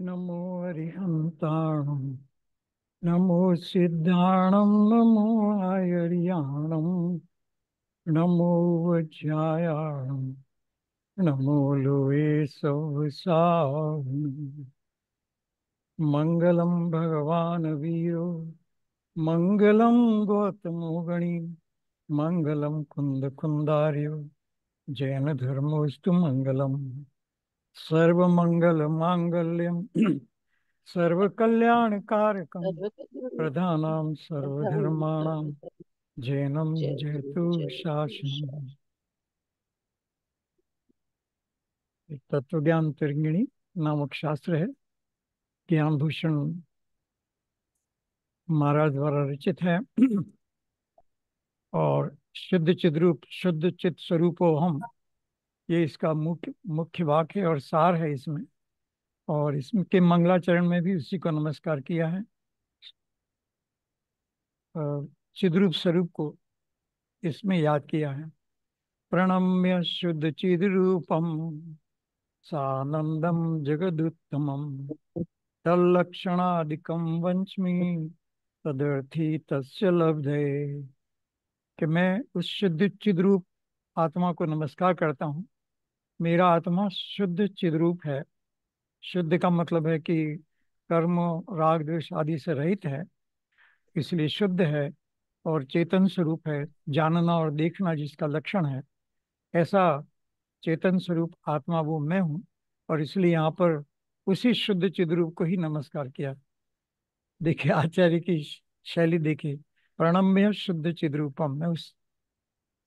नमो अरिहंताणं नमो सिद्धाणं नमो आयर्याणं नमो वज्रायाणं नमो लोये सवसावनं। मंगलम भगवान वीरो मंगलम गौतमो गणी मंगलम कुंद कुंदार्यो जैन धर्मोस्तु मंगलम सर्व मंगल मांगल्यम सर्व कल्याण कारकम प्रधानां सर्वधर्माणां जैनम जय गुरु जयतु जय गुरु। शासनम। एक तत्व ज्ञान तरंगिणी नामक शास्त्र है, ज्ञान भूषण महाराज द्वारा रचित है। और शुद्ध चिद्रूप शुद्ध चित स्वरूपो हम, ये इसका मुख्य मुख्य वाक्य है और सार है इसमें। और इसके मंगलाचरण में भी उसी को नमस्कार किया है। चिद्रूप स्वरूप को इसमें याद किया है। प्रणम्य शुद्ध चिद्रूपम सानंदम जगदुत्तमम तल्लक्षणादिकं वंच्मि तदर्थी तस्य लब्धे। कि मैं उस शुद्ध चिद्रूप आत्मा को नमस्कार करता हूँ। मेरा आत्मा शुद्ध चिद्रूप है। शुद्ध का मतलब है कि कर्म, राग, द्वेष आदि से रहित है, इसलिए शुद्ध है। और चेतन स्वरूप है, जानना और देखना जिसका लक्षण है, ऐसा चेतन स्वरूप आत्मा वो मैं हूँ। और इसलिए यहाँ पर उसी शुद्ध चिद्रूप को ही नमस्कार किया। देखिए आचार्य की शैली देखिए। प्रणम्य शुद्ध चिद्रूपम में उस,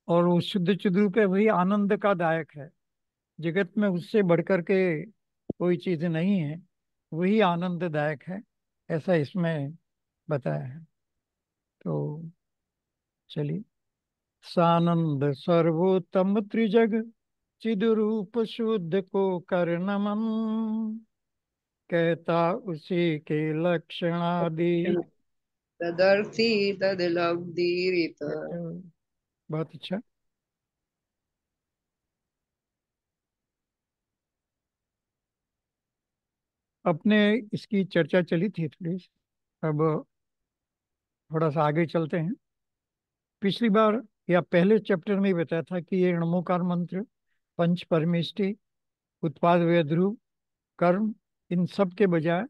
और वो शुद्ध चिद्रूप है, वही आनंद का दायक है। जगत में उससे बढ़कर के कोई चीज नहीं है, वही आनंददायक है, ऐसा इसमें बताया है। तो चलिए। सानंद सर्वोत्तम त्रिजग चिद्रूप शुद्ध को कर नमन, कहता उसी के लक्षणादि। तदर्थी तदलब्धिरित। बहुत अच्छा। अपने इसकी चर्चा चली थी थोड़ी, अब थोड़ा सा आगे चलते हैं। पिछली बार या पहले चैप्टर में ही बताया था कि ये णमोकार मंत्र, पंच परमेष्टि, उत्पाद व्यय ध्रुव, कर्म, इन सब के बजाय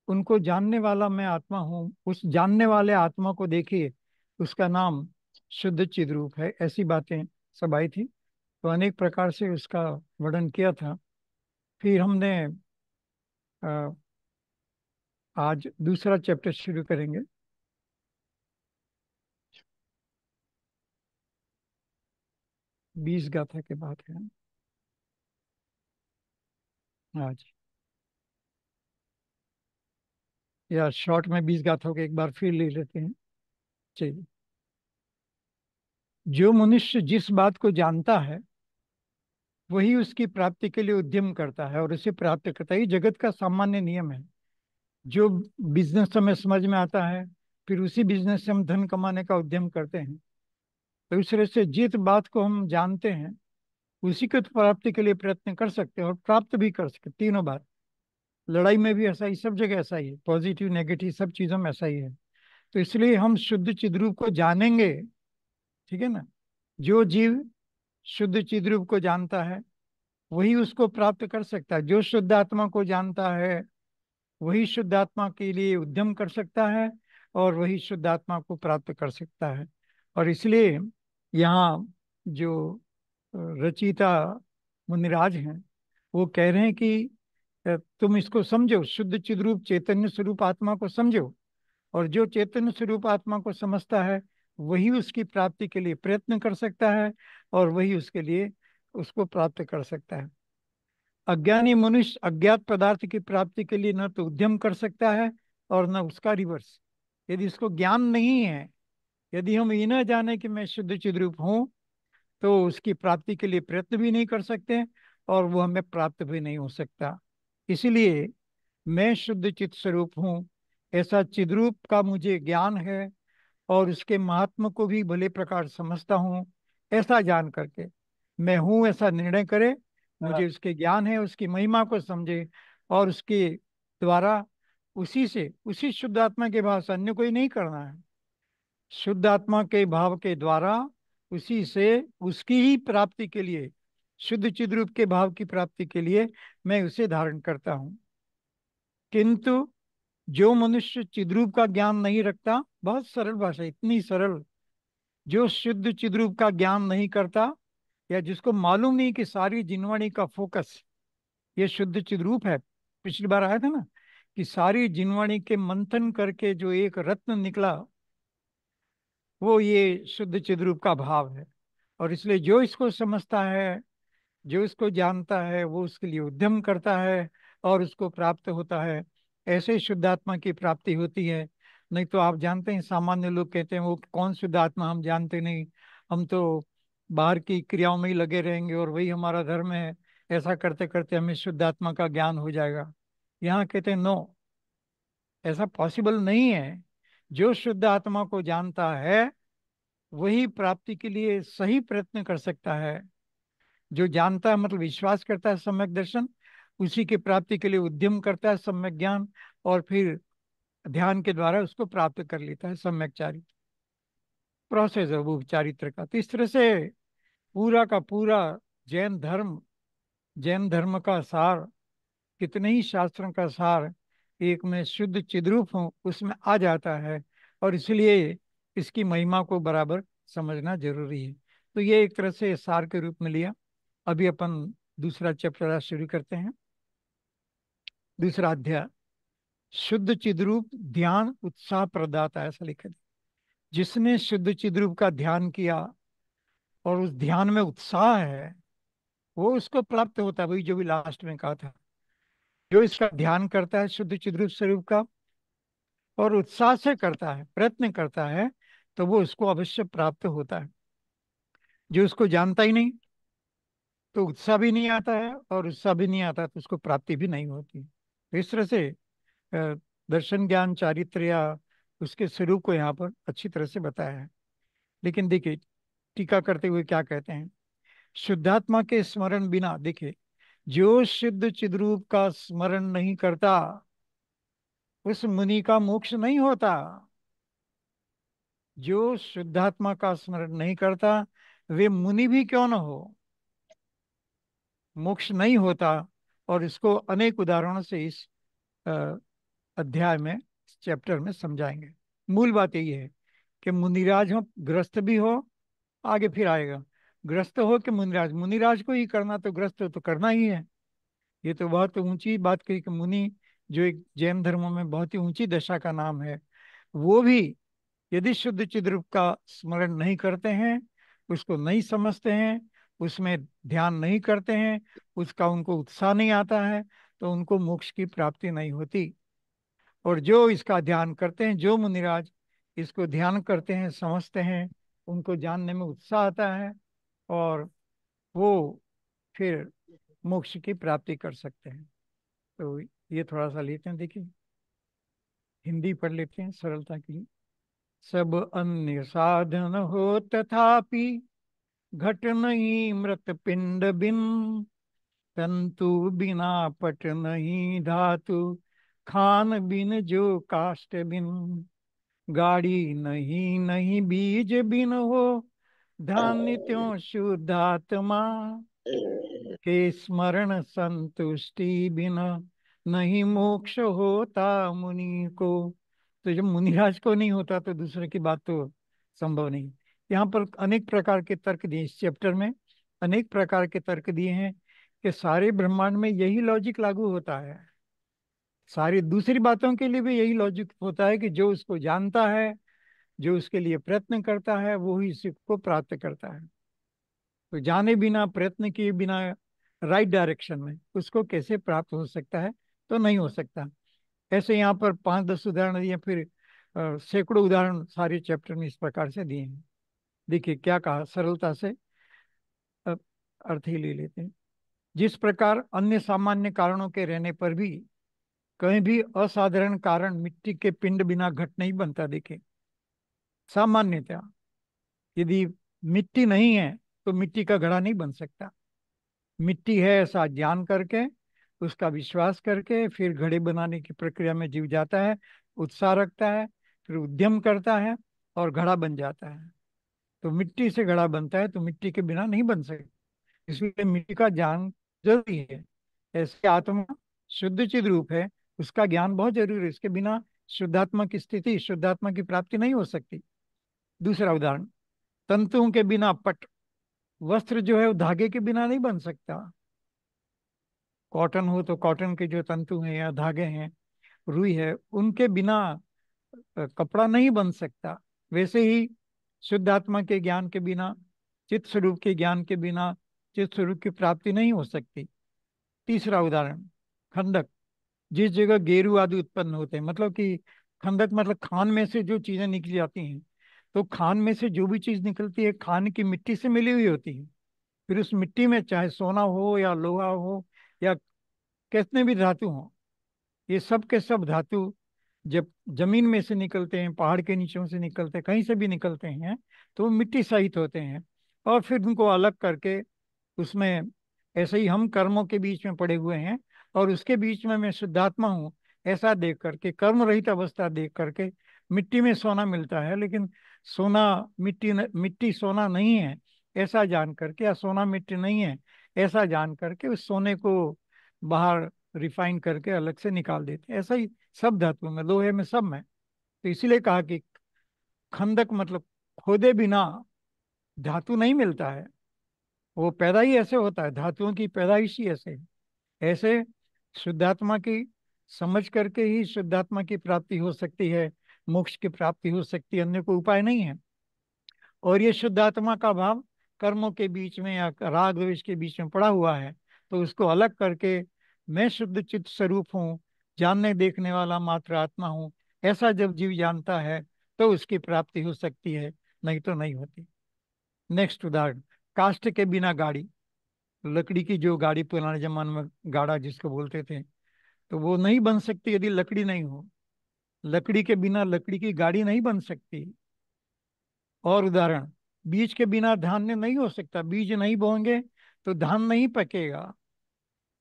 उनको जानने वाला मैं आत्मा हूँ, उस जानने वाले आत्मा को देखिए, उसका नाम शुद्ध चिद्रूप है। ऐसी बातें सब आई थी, तो अनेक प्रकार से उसका वर्णन किया था। फिर हमने अ, आज दूसरा चैप्टर शुरू करेंगे। 20 गाथा के बाद है आज, या शॉर्ट में 20 गाथाओं के एक बार फिर ले लेते हैं। चलिए। जो मनुष्य जिस बात को जानता है वही उसकी प्राप्ति के लिए उद्यम करता है और उसे प्राप्त करता है। ये जगत का सामान्य नियम है। जो बिजनेस हमें समझ में आता है, फिर उसी बिजनेस से हम धन कमाने का उद्यम करते हैं। तो इस तरह से जिस बात को हम जानते हैं उसी को तो प्राप्ति के लिए प्रयत्न कर सकते हैं और प्राप्त भी कर सकते हैं, तीनों बात। लड़ाई में भी ऐसा ही, सब जगह ऐसा ही है, पॉजिटिव नेगेटिव सब चीजों में ऐसा ही है। तो इसलिए हम शुद्ध चिद्रूप को जानेंगे, ठीक है ना। जो जीव शुद्ध चिद्रूप को जानता है वही उसको प्राप्त कर सकता है। जो शुद्ध आत्मा को जानता है वही शुद्ध आत्मा के लिए उद्यम कर सकता है और वही शुद्ध आत्मा को प्राप्त कर सकता है। और इसलिए यहाँ जो रचयिता मुनिराज हैं वो कह रहे हैं कि तुम इसको समझो, शुद्ध चिद्रूप चैतन्य स्वरूप आत्मा को समझो। और जो चैतन्य स्वरूप आत्मा को समझता है वही उसकी प्राप्ति के लिए प्रयत्न कर सकता है और वही उसके लिए उसको प्राप्त कर सकता है। अज्ञानी मनुष्य अज्ञात पदार्थ की प्राप्ति के लिए न तो उद्यम कर सकता है और न उसका रिवर्स। यदि इसको ज्ञान नहीं है, यदि हम ये न जाने कि मैं शुद्ध चिद्रूप हूँ, तो उसकी प्राप्ति के लिए प्रयत्न भी नहीं कर सकते और वो हमें प्राप्त भी नहीं हो सकता। इसीलिए मैं शुद्ध चित स्वरूप हूँ, ऐसा चिद्रूप का मुझे ज्ञान है और उसके महात्मा को भी भले प्रकार समझता हूँ। ऐसा जान करके मैं हूँ ऐसा निर्णय करे, मुझे उसके ज्ञान है, उसकी महिमा को समझे और उसके द्वारा उसी से, उसी शुद्ध आत्मा के भाव से, अन्य कोई नहीं करना है। शुद्ध आत्मा के भाव के द्वारा उसी से, उसकी ही प्राप्ति के लिए, शुद्ध चिद्रूप के भाव की प्राप्ति के लिए मैं उसे धारण करता हूं। किंतु जो मनुष्य चिद्रूप का ज्ञान नहीं रखता, बहुत सरल भाषा, इतनी सरल, जो शुद्ध चिद्रूप का ज्ञान नहीं करता, या जिसको मालूम नहीं कि सारी जिनवाणी का फोकस ये शुद्ध चिद्रूप है। पिछली बार आया था ना कि सारी जिनवाणी के मंथन करके जो एक रत्न निकला, वो ये शुद्ध चिद्रूप का भाव है। और इसलिए जो इसको समझता है, जो इसको जानता है, वो उसके लिए उद्यम करता है और उसको प्राप्त होता है। ऐसे ही शुद्धात्मा की प्राप्ति होती है। नहीं तो आप जानते हैं, सामान्य लोग कहते हैं वो कौन शुद्ध आत्मा, हम जानते नहीं, हम तो बाहर की क्रियाओं में ही लगे रहेंगे और वही हमारा धर्म है, ऐसा करते करते हमें शुद्ध आत्मा का ज्ञान हो जाएगा। यहाँ कहते हैं नो, ऐसा पॉसिबल नहीं है। जो शुद्ध आत्मा को जानता है वही प्राप्ति के लिए सही प्रयत्न कर सकता है। जो जानता है मतलब विश्वास करता है सम्यक दर्शन, उसी की प्राप्ति के लिए उद्यम करता है सम्यक ज्ञान, और फिर ध्यान के द्वारा उसको प्राप्त कर लेता है सम्यक चारित्र। प्रोसेस है वो चारित्र का। तो इस तरह से पूरा का पूरा जैन धर्म, जैन धर्म का सार, कितने ही शास्त्रों का सार एक में शुद्ध चिद्रूप हो उसमें आ जाता है। और इसलिए इसकी महिमा को बराबर समझना जरूरी है। तो ये एक तरह से सार के रूप में लिया। अभी अपन दूसरा चैप्टर आज शुरू करते हैं। दूसरा अध्याय, शुद्ध चिद्रूप ध्यान उत्साह प्रदाता, ऐसा लिखा है। जिसने शुद्ध चिद्रूप का ध्यान किया और उस ध्यान में उत्साह है, वो उसको प्राप्त होता है। वही जो भी लास्ट में कहा था, जो इसका ध्यान करता है शुद्ध चिद्रूप स्वरूप का और उत्साह से करता है, प्रयत्न करता है, तो वो उसको अवश्य प्राप्त होता है। जो उसको जानता ही नहीं, तो उत्साह भी नहीं आता है, और उत्साह भी नहीं आता तो उसको प्राप्ति भी नहीं होती। तो इस तरह से अ, दर्शन ज्ञान चारित्र या उसके स्वरूप को यहाँ पर अच्छी तरह से बताया है। लेकिन देखिए टीका करते हुए क्या कहते हैं, शुद्धात्मा के स्मरण बिना, देखिए जो शुद्ध चिद्रूप का स्मरण नहीं करता, उस मुनि का मोक्ष नहीं होता। जो शुद्धात्मा का स्मरण नहीं करता, वे मुनि भी क्यों न हो, मोक्ष नहीं होता। और इसको अनेक उदाहरणों से इस अ, अध्याय में, चैप्टर में समझाएंगे। मूल बात यही है कि मुनिराज हो, ग्रस्त भी हो, आगे फिर आएगा, ग्रस्त हो कि मुनिराज, मुनिराज को ही करना तो ग्रस्त हो तो करना ही है। ये तो बहुत ऊंची बात कही कि मुनि, जो एक जैन धर्म में बहुत ही ऊंची दशा का नाम है, वो भी यदि शुद्ध चिद्रूप का स्मरण नहीं करते हैं, उसको नहीं समझते हैं, उसमें ध्यान नहीं करते हैं, उसका उनको उत्साह नहीं आता है, तो उनको मोक्ष की प्राप्ति नहीं होती। और जो इसका ध्यान करते हैं, जो मुनिराज इसको ध्यान करते हैं, समझते हैं, उनको जानने में उत्साह आता है, और वो फिर मोक्ष की प्राप्ति कर सकते हैं। तो ये थोड़ा सा लेते हैं, देखिए हिंदी पढ़ लेते हैं सरलता के लिए। सब अन्य साधन हो तथापि, घट नहीं मृत पिंड बिन, तंतु बिना पट नहीं धातु, खान बिन जो काष्ठ बिन, गाड़ी नहीं नहीं बीज बिन हो, धान्य त्यों शुद्धात्मा, के स्मरण संतुष्टि बिना, नहीं मोक्ष होता मुनि को। तो जब मुनिराज को नहीं होता तो दूसरे की बात तो संभव नहीं। यहाँ पर अनेक प्रकार के तर्क दिए, इस चैप्टर में अनेक प्रकार के तर्क दिए हैं कि सारे ब्रह्मांड में यही लॉजिक लागू होता है। सारी दूसरी बातों के लिए भी यही लॉजिक होता है कि जो उसको जानता है, जो उसके लिए प्रयत्न करता है, वो ही इसी को प्राप्त करता है। तो जाने बिना, प्रयत्न किए बिना, राइट डायरेक्शन में उसको कैसे प्राप्त हो सकता है, तो नहीं हो सकता। ऐसे यहाँ पर 5-10 उदाहरण दिए, फिर सैकड़ों उदाहरण सारे चैप्टर में इस प्रकार से दिए हैं। देखिए क्या कहा, सरलता से अ, अर्थ ही ले लेते हैं। जिस प्रकार अन्य सामान्य कारणों के रहने पर भी कहीं भी असाधारण कारण मिट्टी के पिंड बिना घट नहीं बनता। देखिए सामान्यतः यदि मिट्टी नहीं है तो मिट्टी का घड़ा नहीं बन सकता। मिट्टी है ऐसा जान करके उसका विश्वास करके फिर घड़े बनाने की प्रक्रिया में जीव जाता है, उत्साह रखता है, फिर उद्यम करता है और घड़ा बन जाता है। तो मिट्टी से घड़ा बनता है, तो मिट्टी के बिना नहीं बन सकता, इसलिए मिट्टी का ज्ञान जरूरी है। ऐसे आत्मा शुद्ध चिद रूप है, उसका ज्ञान बहुत जरूरी है, इसके बिना शुद्धात्मा की स्थिति, शुद्धात्मा की प्राप्ति नहीं हो सकती। दूसरा उदाहरण, तंतुओं के बिना पट, वस्त्र जो है वो धागे के बिना नहीं बन सकता। कॉटन हो तो कॉटन के जो तंतु हैं या धागे हैं, रुई है, उनके बिना कपड़ा नहीं बन सकता। वैसे ही शुद्ध आत्मा के ज्ञान के बिना, चित्त स्वरूप के ज्ञान के बिना चित्त स्वरूप की प्राप्ति नहीं हो सकती। तीसरा उदाहरण, खंडक, जिस जगह गेरू आदि उत्पन्न होते हैं, मतलब कि खंडक मतलब खान में से जो चीजें निकली जाती हैं, तो खान में से जो भी चीज निकलती है खान की मिट्टी से मिली हुई होती है। फिर उस मिट्टी में चाहे सोना हो या लोहा हो या कितने भी धातु हो, ये सब के सब धातु जब जमीन में से निकलते हैं, पहाड़ के नीचों से निकलते हैं, कहीं से भी निकलते हैं, तो वो मिट्टी सहित होते हैं। और फिर उनको अलग करके उसमें, ऐसे ही हम कर्मों के बीच में पड़े हुए हैं और उसके बीच में मैं शुद्धात्मा हूँ, ऐसा देख करके, कर्म रहित अवस्था देख करके मिट्टी में सोना मिलता है, लेकिन सोना मिट्टी सोना नहीं है ऐसा जान करके, या सोना मिट्टी नहीं है ऐसा जान करके, उस सोने को बाहर रिफाइन करके अलग से निकाल देते हैं। ऐसा ही सब धातुओं में, लोहे में, सब में। तो इसीलिए कहा कि खंदक मतलब खोदे बिना धातु नहीं मिलता है, वो पैदा ही ऐसे होता है, धातुओं की पैदाइश ही ऐसे है। ऐसे शुद्धात्मा की समझ करके ही शुद्धात्मा की प्राप्ति हो सकती है, मोक्ष की प्राप्ति हो सकती है, अन्य कोई उपाय नहीं है। और ये शुद्धात्मा का भाव कर्मों के बीच में या राग द्वेष के बीच में पड़ा हुआ है, तो उसको अलग करके मैं शुद्ध चित्त स्वरूप हूँ, जानने देखने वाला मात्र आत्मा हूँ, ऐसा जब जीव जानता है तो उसकी प्राप्ति हो सकती है, नहीं तो नहीं होती। नेक्स्ट उदाहरण, काष्ठ के बिना गाड़ी, लकड़ी की जो गाड़ी पुराने जमाने में गाड़ा जिसको बोलते थे, तो वो नहीं बन सकती यदि लकड़ी नहीं हो। लकड़ी के बिना लकड़ी की गाड़ी नहीं बन सकती। और उदाहरण, बीज के बिना धान्य नहीं हो सकता, बीज नहीं बोएंगे तो धान नहीं पकेगा।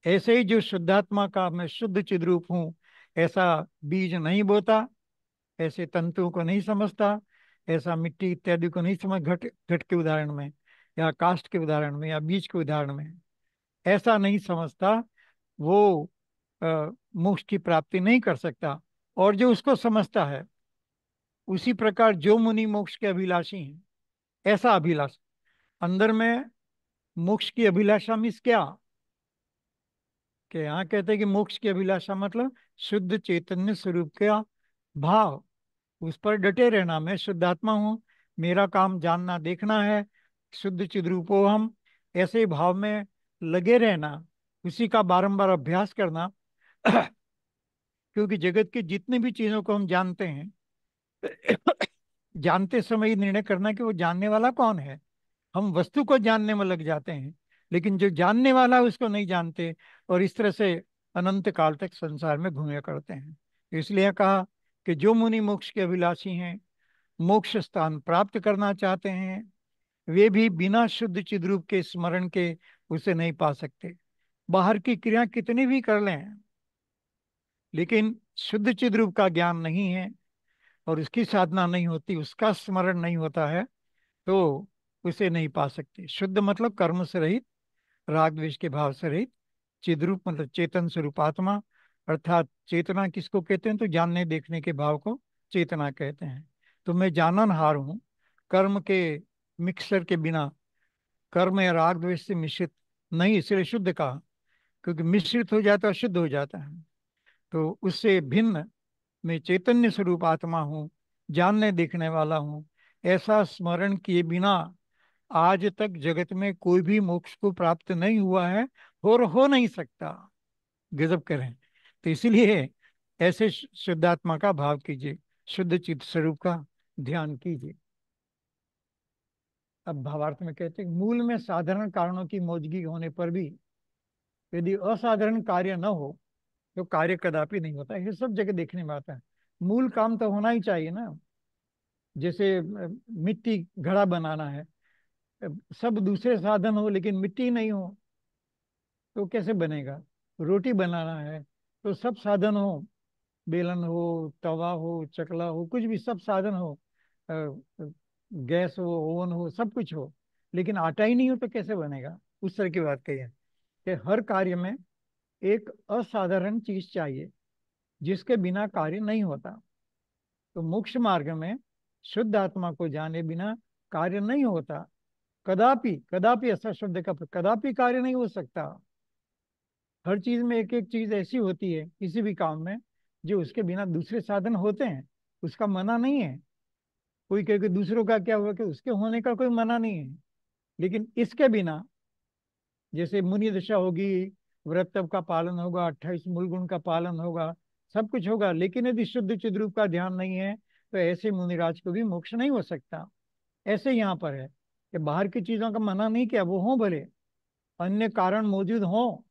ऐसे ही जो शुद्धात्मा का मैं शुद्ध चिद्रूप हूँ, ऐसा बीज नहीं बोता, ऐसे तंतुओं को नहीं समझता, ऐसा मिट्टी इत्यादि को नहीं समझ, घट घट के उदाहरण में या काष्ठ के उदाहरण में या बीज के उदाहरण में ऐसा नहीं समझता, वो मोक्ष की प्राप्ति नहीं कर सकता। और जो उसको समझता है, उसी प्रकार जो मुनि मोक्ष के अभिलाषी हैं, ऐसा अभिलाष अंदर में, मोक्ष की अभिलाषा मीन्स क्या, कि यहाँ कहते हैं कि मोक्ष की अभिलाषा मतलब शुद्ध चैतन्य स्वरूप का भाव, उस पर डटे रहना। मैं शुद्धात्मा हूँ, मेरा काम जानना देखना है, शुद्ध चिद्रूपो हम, ऐसे भाव में लगे रहना, उसी का बारंबार अभ्यास करना। क्योंकि जगत की जितनी भी चीजों को हम जानते हैं, जानते समय ये निर्णय करना कि वो जानने वाला कौन है। हम वस्तु को जानने में लग जाते हैं, लेकिन जो जानने वाला है उसको नहीं जानते, और इस तरह से अनंत काल तक संसार में घूमे करते हैं। इसलिए कहा कि जो मुनि मोक्ष के अभिलाषी हैं, मोक्ष स्थान प्राप्त करना चाहते हैं, वे भी बिना शुद्ध चिद्रूप के स्मरण के उसे नहीं पा सकते। बाहर की क्रिया कितनी भी कर लें, लेकिन शुद्ध चिद्रूप का ज्ञान नहीं है और उसकी साधना नहीं होती, उसका स्मरण नहीं होता है, तो उसे नहीं पा सकते। शुद्ध मतलब कर्म से रहित, राग द्वेष के भाव से रहित, चिद्रूप मतलब चेतन स्वरूप आत्मा। अर्थात चेतना किसको कहते हैं, तो जानने देखने के भाव को चेतना कहते हैं। तो मैं जाननहार हूँ, कर्म के मिक्सर के बिना, कर्म या राग द्वेष से मिश्रित नहीं, इसलिए शुद्ध कहा, क्योंकि मिश्रित हो जाता है शुद्ध हो जाता है। तो उससे भिन्न मैं चैतन्य स्वरूप आत्मा हूँ, जानने देखने वाला हूँ, ऐसा स्मरण किए बिना आज तक जगत में कोई भी मोक्ष को प्राप्त नहीं हुआ है और हो नहीं सकता। गजब करें। तो इसीलिए ऐसे शुद्धात्मा का भाव कीजिए, शुद्ध चित्त स्वरूप का ध्यान कीजिए। अब भावार्थ में कहते हैं, मूल में साधारण कारणों की मौजूदगी होने पर भी यदि असाधारण कार्य न हो तो कार्य कदापि नहीं होता। ये सब जगह देखने में आता है। मूल काम तो होना ही चाहिए ना। जैसे मिट्टी घड़ा बनाना है, सब दूसरे साधन हो लेकिन मिट्टी नहीं हो तो कैसे बनेगा। रोटी बनाना है तो सब साधन हो, बेलन हो, तवा हो, चकला हो, कुछ भी, सब साधन हो, गैस हो, ओवन हो, सब कुछ हो, लेकिन आटा ही नहीं हो तो कैसे बनेगा? उस तरह की बात कही है कि हर कार्य में एक असाधारण चीज चाहिए जिसके बिना कार्य नहीं होता। तो मोक्ष मार्ग में शुद्ध आत्मा को जाने बिना कार्य नहीं होता। कदापि, कदापि, ऐसा शब्द का कदापि कार्य नहीं हो सकता। हर चीज में एक एक चीज ऐसी होती है किसी भी काम में जो उसके बिना दूसरे साधन होते हैं, उसका मना नहीं है। कोई कहे कि दूसरों का क्या हुआ, कि उसके होने का कोई मना नहीं है, लेकिन इसके बिना, जैसे मुनि दशा होगी, व्रत तप का पालन होगा, 28 मूल गुण का पालन होगा, सब कुछ होगा, लेकिन यदि शुद्ध चिद्रूप का ध्यान नहीं है तो ऐसे मुनिराज को भी मोक्ष नहीं हो सकता। ऐसे यहाँ पर है कि बाहर की चीजों का मना नहीं किया, वो हों भले, अन्य कारण मौजूद हों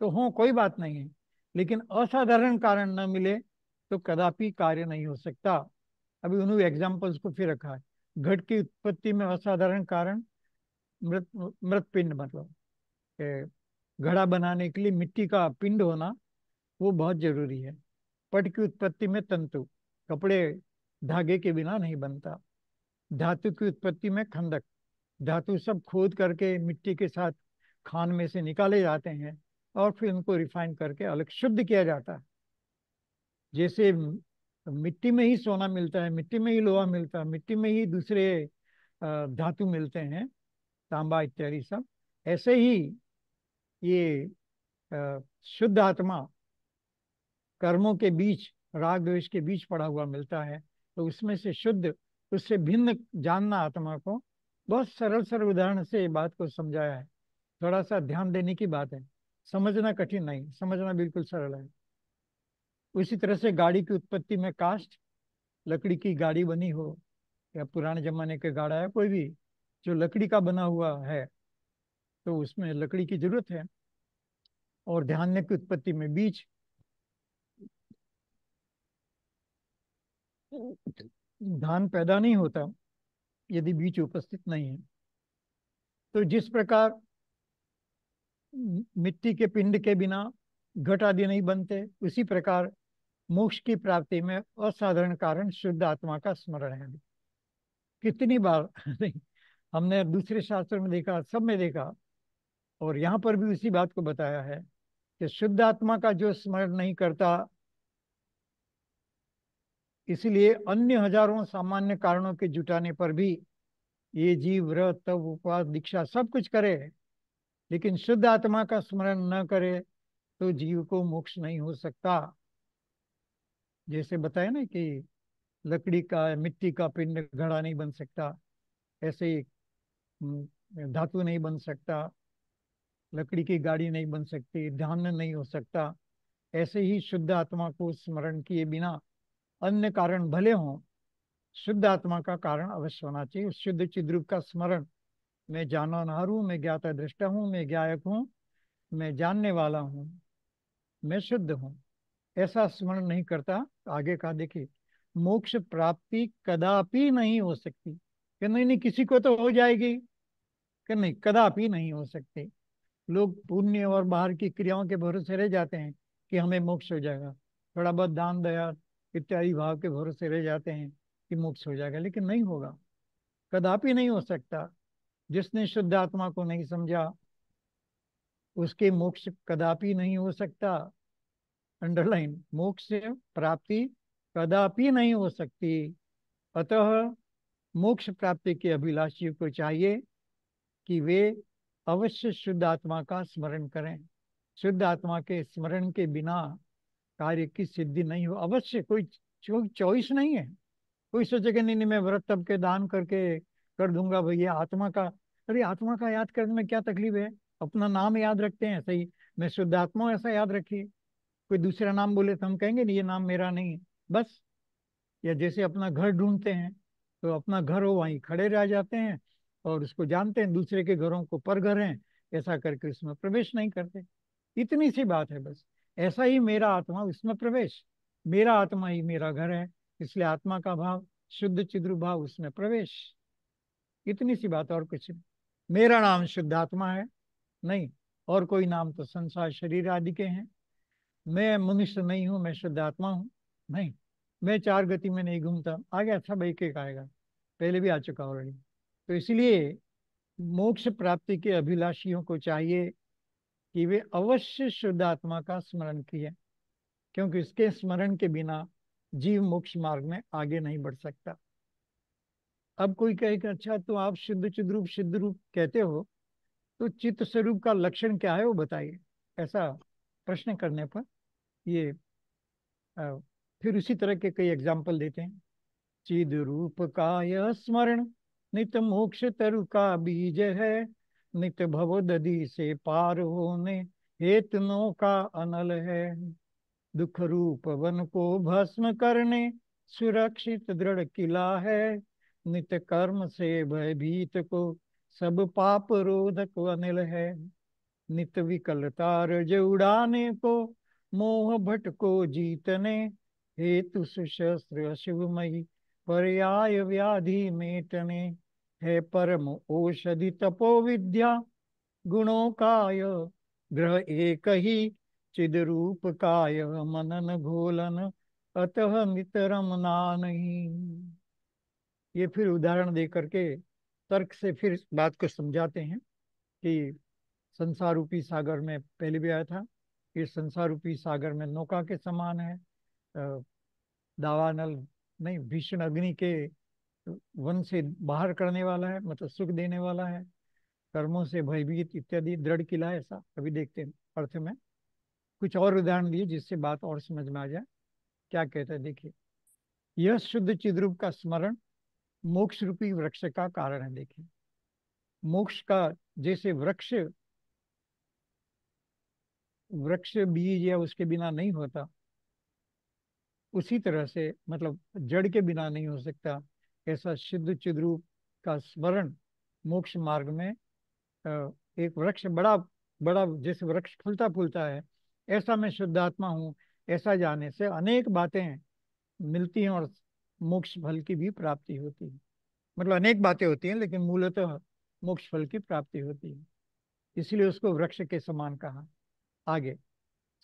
तो हों, कोई बात नहीं है, लेकिन असाधारण कारण न मिले तो कदापि कार्य नहीं हो सकता। अभी उन्होंने एग्जाम्पल्स को फिर रखा है। घट की उत्पत्ति में असाधारण कारण मृत मृत पिंड, मतलब घड़ा बनाने के लिए मिट्टी का पिंड होना वो बहुत जरूरी है। पट की उत्पत्ति में तंतु, कपड़े धागे के बिना नहीं बनता। धातु की उत्पत्ति में खंडक, धातु सब खोद करके मिट्टी के साथ खान में से निकाले जाते हैं और फिर उनको रिफाइन करके अलग शुद्ध किया जाता है। जैसे मिट्टी में ही सोना मिलता है, मिट्टी में ही लोहा मिलता है, मिट्टी में ही दूसरे धातु मिलते हैं, तांबा इत्यादि सब, ऐसे ही ये शुद्ध आत्मा कर्मों के बीच, राग द्वेष के बीच पड़ा हुआ मिलता है। तो उसमें से शुद्ध, उससे भिन्न जानना आत्मा को, बहुत सरल सरल उदाहरण से ये बात को समझाया है। थोड़ा सा ध्यान देने की बात है, समझना कठिन नहीं, समझना बिल्कुल सरल है। उसी तरह से गाड़ी की उत्पत्ति में काष्ठ, लकड़ी की गाड़ी बनी हो या पुराने जमाने का गाड़ा है कोई भी, जो लकड़ी का बना हुआ है, तो उसमें लकड़ी की जरूरत है। और धान्य की उत्पत्ति में बीज, धान पैदा नहीं होता यदि बीज उपस्थित नहीं है। तो जिस प्रकार मिट्टी के पिंड के बिना घट आदि नहीं बनते, उसी प्रकार मोक्ष की प्राप्ति में असाधारण कारण शुद्ध आत्मा का स्मरण है। कितनी बार नहीं, हमने दूसरे शास्त्र में देखा, सब में देखा, और यहाँ पर भी उसी बात को बताया है कि शुद्ध आत्मा का जो स्मरण नहीं करता, इसलिए अन्य हजारों सामान्य कारणों के जुटाने पर भी ये जीव व्रत तप उपवास दीक्षा सब कुछ करे, लेकिन शुद्ध आत्मा का स्मरण न करे तो जीव को मोक्ष नहीं हो सकता। जैसे बताया ना कि लकड़ी का, मिट्टी का पिंड घड़ा नहीं बन सकता, ऐसे ही धातु नहीं बन सकता, लकड़ी की गाड़ी नहीं बन सकती, ध्यान नहीं हो सकता। ऐसे ही शुद्ध आत्मा को स्मरण किए बिना अन्य कारण भले हों, शुद्ध आत्मा का कारण अवश्य होना चाहिए। उस शुद्ध चिद्रूप का स्मरण, मैं जाननहार हूँ, मैं ज्ञाता दृष्टा हूँ, मैं ज्ञायक हूँ, मैं जानने वाला हूँ, मैं शुद्ध हूँ, ऐसा स्मरण नहीं करता तो आगे का देखिए, मोक्ष प्राप्ति कदापि नहीं हो सकती। कि नहीं नहीं, किसी को तो हो जाएगी, कि नहीं, कदापि नहीं हो सकती। लोग पुण्य और बाहर की क्रियाओं के भरोसे रह जाते हैं कि हमें मोक्ष हो जाएगा, थोड़ा बहुत दान दया इत्यादि भाव के भरोसे रह जाते हैं कि मोक्ष हो जाएगा, लेकिन नहीं होगा, कदापि नहीं हो सकता। जिसने शुद्ध आत्मा को नहीं समझा उसके मोक्ष कदापि नहीं हो सकता। अंडरलाइन, मोक्ष प्राप्ति कदापि नहीं हो सकती। अतः मोक्ष प्राप्ति के अभिलाषियों को चाहिए कि वे अवश्य शुद्ध आत्मा का स्मरण करें। शुद्ध आत्मा के स्मरण के बिना कार्य की सिद्धि नहीं हो। अवश्य, कोई चॉइस नहीं है। कोई सोचे कि नहीं नहीं, मैं व्रत तप के दान करके कर दूंगा भैया आत्मा का। अरे आत्मा का याद करने में क्या तकलीफ है? अपना नाम याद रखते हैं, सही, मैं शुद्ध आत्मा हूं, ऐसा याद रखिए। कोई दूसरा नाम बोले तो हम कहेंगे नहीं, ये नाम मेरा नहीं है, बस। या जैसे अपना घर ढूंढते हैं, तो अपना घर हो वहीं खड़े रह जाते हैं और उसको जानते हैं, दूसरे के घरों को पर घर हैं, ऐसा करके उसमें प्रवेश नहीं करते। इतनी सी बात है बस। ऐसा ही मेरा आत्मा, उसमें प्रवेश, मेरा आत्मा ही मेरा घर है, इसलिए आत्मा का भाव, शुद्ध चिद्र भाव, उसमें प्रवेश। इतनी सी बात, और कुछ नहीं। मेरा नाम शुद्ध आत्मा है, नहीं, और कोई नाम तो संसार शरीर आदि के हैं। मैं मनुष्य नहीं हूँ, मैं शुद्ध आत्मा हूँ। नहीं, मैं चार गति में नहीं घूमता। आ गया, सब एक एक आएगा, पहले भी आ चुका ऑलरेडी। तो इसलिए मोक्ष प्राप्ति के अभिलाषियों को चाहिए कि वे अवश्य शुद्ध आत्मा का स्मरण किए, क्योंकि इसके स्मरण के बिना जीव मोक्ष मार्ग में आगे नहीं बढ़ सकता। अब कोई कहेगा अच्छा तो आप शुद्ध चिद्रूप सिद्ध रूप कहते हो, तो चित्त स्वरूप का लक्षण क्या है वो बताइए। ऐसा प्रश्न करने पर ये अ, फिर उसी तरह के कई एग्जाम्पल देते हैं। चिद रूप का यह स्मरण नित मोक्ष तरु का बीज है, नित भव दधि से पार होने हेतुओं का अनल है। दुख रूप वन को भस्म करने सुरक्षित दृढ़ किला है, नित कर्म से भयभीत को सब पाप रोधक अनिल है। नित विकल तारज उड़ाने को मोह भट को जीतने, हेतु सुशस्त्र अशिवमयी पर्याय व्याधि मेटने, है परम औषधि तपो विद्या गुणों काय ग्रह एक ही, चिद रूप काय मनन घोलन अतः नितरम नाही। ये फिर उदाहरण दे करके तर्क से फिर इस बात को समझाते हैं कि संसार रूपी सागर में पहले भी आया था, ये संसार रूपी सागर में नौका के समान है। दावानल नहीं, भीषण अग्नि के वन से बाहर करने वाला है, मतलब सुख देने वाला है। कर्मों से भयभीत इत्यादि दृढ़ किला है, ऐसा अभी देखते हैं अर्थ में। कुछ और उदाहरण दिए जिससे बात और समझ में आ जाए। क्या कहता है देखिए, यह शुद्ध चिद्रूप का स्मरण मोक्ष रूपी वृक्ष का कारण है। देखिए, मोक्ष का जैसे वृक्ष, वृक्ष बीज या उसके बिना नहीं होता, उसी तरह से मतलब जड़ के बिना नहीं हो सकता, ऐसा शुद्ध चिद्रूप का स्मरण मोक्ष मार्ग में एक वृक्ष बड़ा बड़ा जैसे वृक्ष फूलता फूलता है, ऐसा मैं शुद्ध आत्मा हूँ, ऐसा जाने से अनेक बातें मिलती हैं और मोक्ष फल की भी प्राप्ति होती है। मतलब अनेक बातें होती हैं लेकिन मूलतः मोक्ष फल की प्राप्ति होती है, इसलिए उसको वृक्ष के समान कहा। आगे,